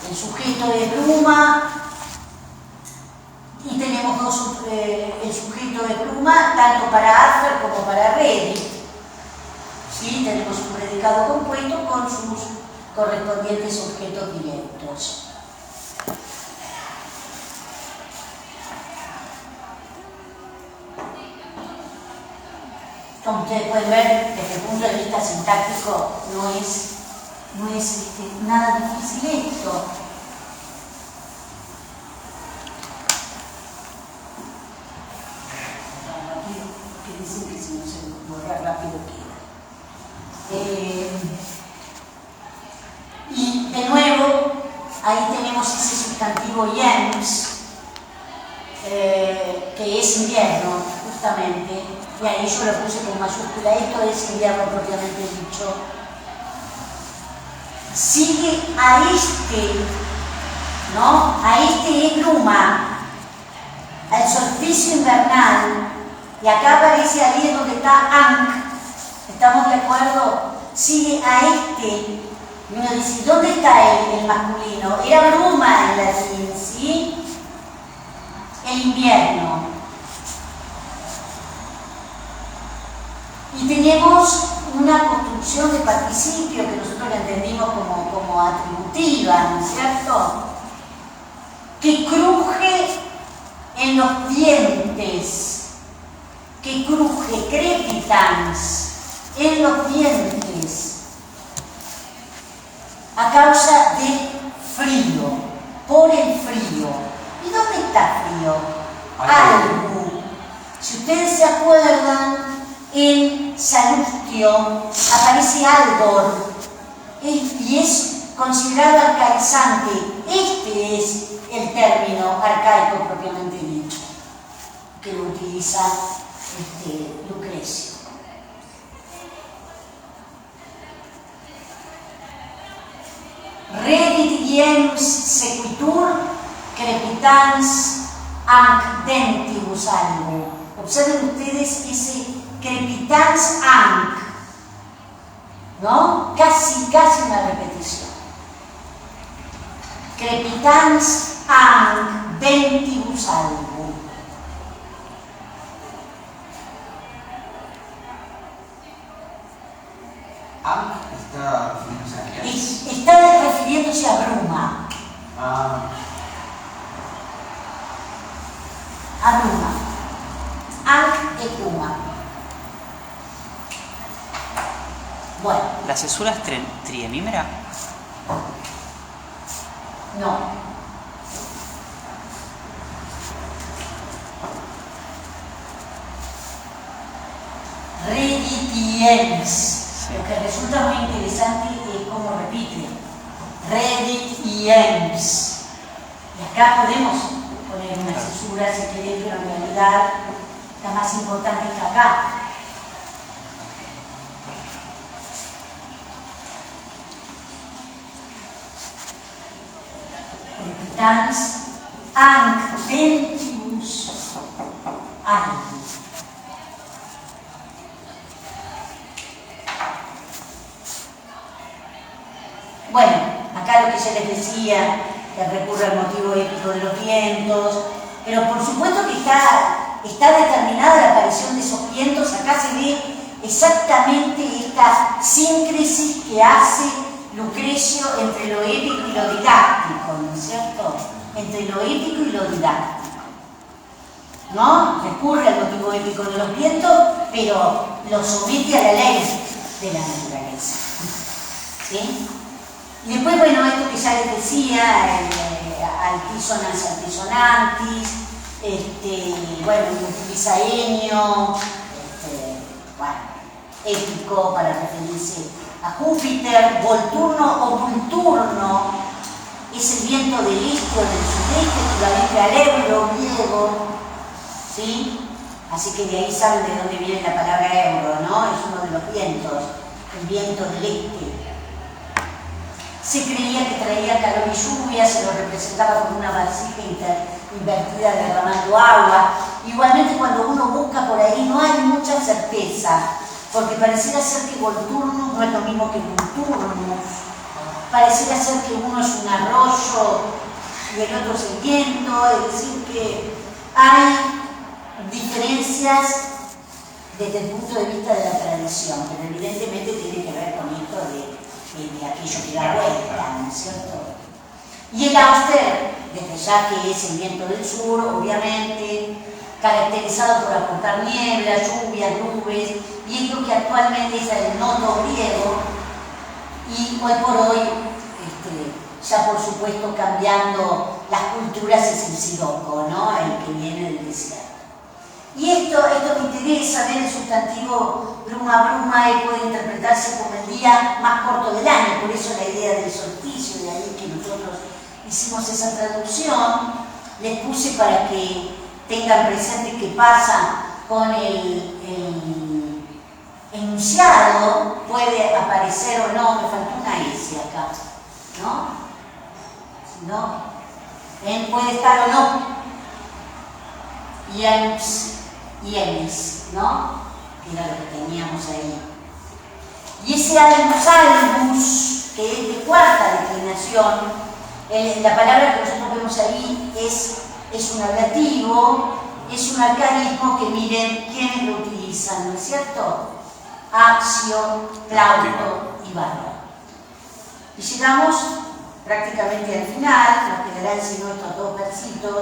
El sujeto de pluma, y tenemos el sujeto de pluma tanto para Adverb como para Ready. ¿Sí? Tenemos un predicado compuesto con sus correspondientes objetos directos. Como ustedes pueden ver, desde el punto de vista sintáctico no es nada difícil esto. Que dicen que si no se borra rápido queda. Y de nuevo, ahí tenemos ese sustantivo yens, que es invierno, justamente, y ahí yo lo puse con mayúscula. Esto es invierno propiamente dicho. Sigue a este, ¿no? A este egruma, al solsticio invernal, y acá aparece ahí donde está Ankh. ¿Estamos de acuerdo? Sigue a este. Y uno dice, ¿dónde está el masculino? Era bruma en latín, ¿sí? El invierno. Y tenemos una construcción de participio que nosotros la entendimos como atributiva, ¿no es cierto? Que cruje en los dientes, que cruje, crepitans, en los dientes, a causa del frío, por el frío. ¿Y dónde está frío? Algo. Si ustedes se acuerdan, en Salustio aparece Albor y es considerado arcaizante. Este es el término arcaico propiamente dicho, que lo utiliza Lucrecio. Redit iems sequitur crepitans anc dentibus algo. Observen ustedes ese crepitans anc, ¿no? Casi una repetición. Crepitans anc dentibus algo. Ankh está refiriéndose a qué? Está refiriéndose a bruma. A bruma. Ankh es bruma. Bueno. ¿La cesura es triemímera? No. Reditiens. Lo que resulta muy interesante es cómo repite. Reditiens. Y acá podemos poner una cesura si querés, pero en realidad la más importante está acá. Crepitans anc dentibus algo. Bueno, acá lo que se les decía, que recurre al motivo épico de los vientos, pero por supuesto que está determinada la aparición de esos vientos. Acá se ve exactamente esta síncresis que hace Lucrecio entre lo épico y lo didáctico, ¿no es cierto? Entre lo épico y lo didáctico. ¿no? Recurre al motivo épico de los vientos, pero lo somete a la ley de la naturaleza. ¿Sí? Y después, bueno, esto que ya les decía, altisonans, altisonantis, bueno, utiliza enio, bueno, épico para referirse a Júpiter, volturno o vulturno, es el viento del este o del sudeste, equivalente al euro griego, ¿sí? Así que de ahí saben de dónde viene la palabra euro, ¿no? Es uno de los vientos, el viento del este. Se creía que traía calor y lluvia, se lo representaba como una vasija invertida derramando agua. Igualmente cuando uno busca por ahí no hay mucha certeza, porque pareciera ser que Volturnus no es lo mismo que Vulturnus, pareciera ser que uno es un arroyo y el otro es el viento, es decir que hay diferencias desde el punto de vista de la tradición, pero evidentemente tiene que ver con esto de aquello que da vuelta, ¿no es cierto? Y el Auster, desde ya que es el viento del sur, obviamente, caracterizado por aportar niebla, lluvias, nubes, viento que actualmente es el noto griego, y hoy por hoy, ya por supuesto cambiando las culturas, es el siroco, ¿no? El que viene del desierto. Y esto me interesa, ver el sustantivo bruma, puede interpretarse como el día más corto del año, por eso la idea del solsticio, de ahí que nosotros hicimos esa traducción. Les puse para que tengan presente qué pasa con el enunciado, puede aparecer o no, me faltó una S acá, ¿no? Puede estar o no. Y emis, ¿no? Que era lo que teníamos ahí. Y ese albus, que es de cuarta declinación, la palabra que nosotros vemos ahí es un adjetivo, es un arcaísmo que miren quiénes lo utilizan, ¿no es cierto? Accio, Plauto y Barba. Y llegamos prácticamente al final, nos quedarán si no estos dos versitos,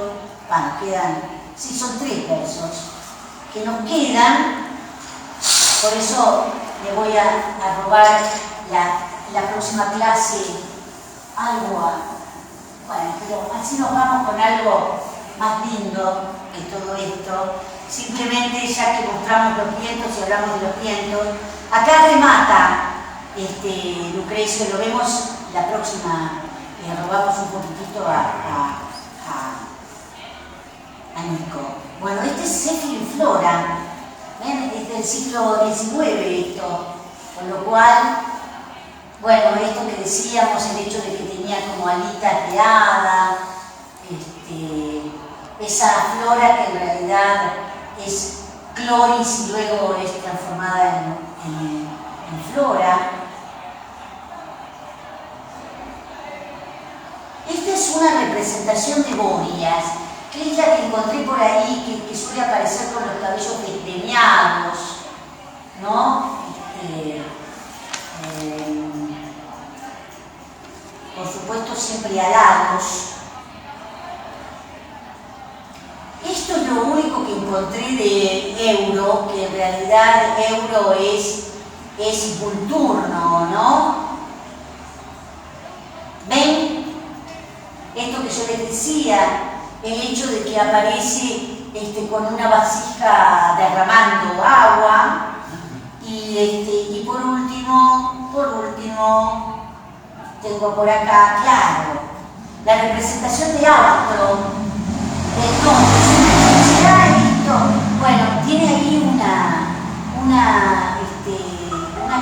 bueno, quedan, sí, son 3 versos que nos quedan, por eso le voy a robar la próxima clase algo bueno, pero así nos vamos con algo más lindo que todo esto. Simplemente, ya que mostramos los vientos y hablamos de los vientos, acá remata Lucrecio, lo vemos la próxima, le robamos un poquitito a Nico. Bueno, este es Céfiro y Flora, ¿ven? Es del siglo XIX esto, con lo cual, bueno, esto que decíamos, el hecho de que tenía como alitas de hada, esa flora que en realidad es cloris y luego es transformada en flora. Esta es una representación de Bóreas, que es la que encontré por ahí, que suele aparecer con los cabellos desgreñados, ¿no? Por supuesto siempre alados. Esto es lo único que encontré de Euro, que en realidad Euro es Vulturno, ¿no? ¿Ven? Esto que yo les decía, el hecho de que aparece con una vasija derramando agua y por último tengo por acá, claro, la representación de Austro del norte. ¿Será esto? Bueno, tiene ahí una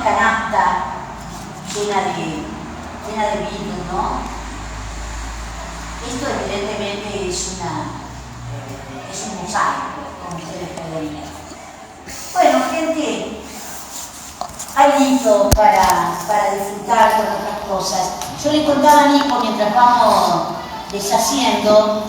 canasta llena de vino, ¿no? Esto evidentemente es un mosaico, como ustedes pueden ver. Bueno, gente, hay listo para disfrutar con otras cosas. Yo le contaba a Nico, mientras vamos deshaciendo,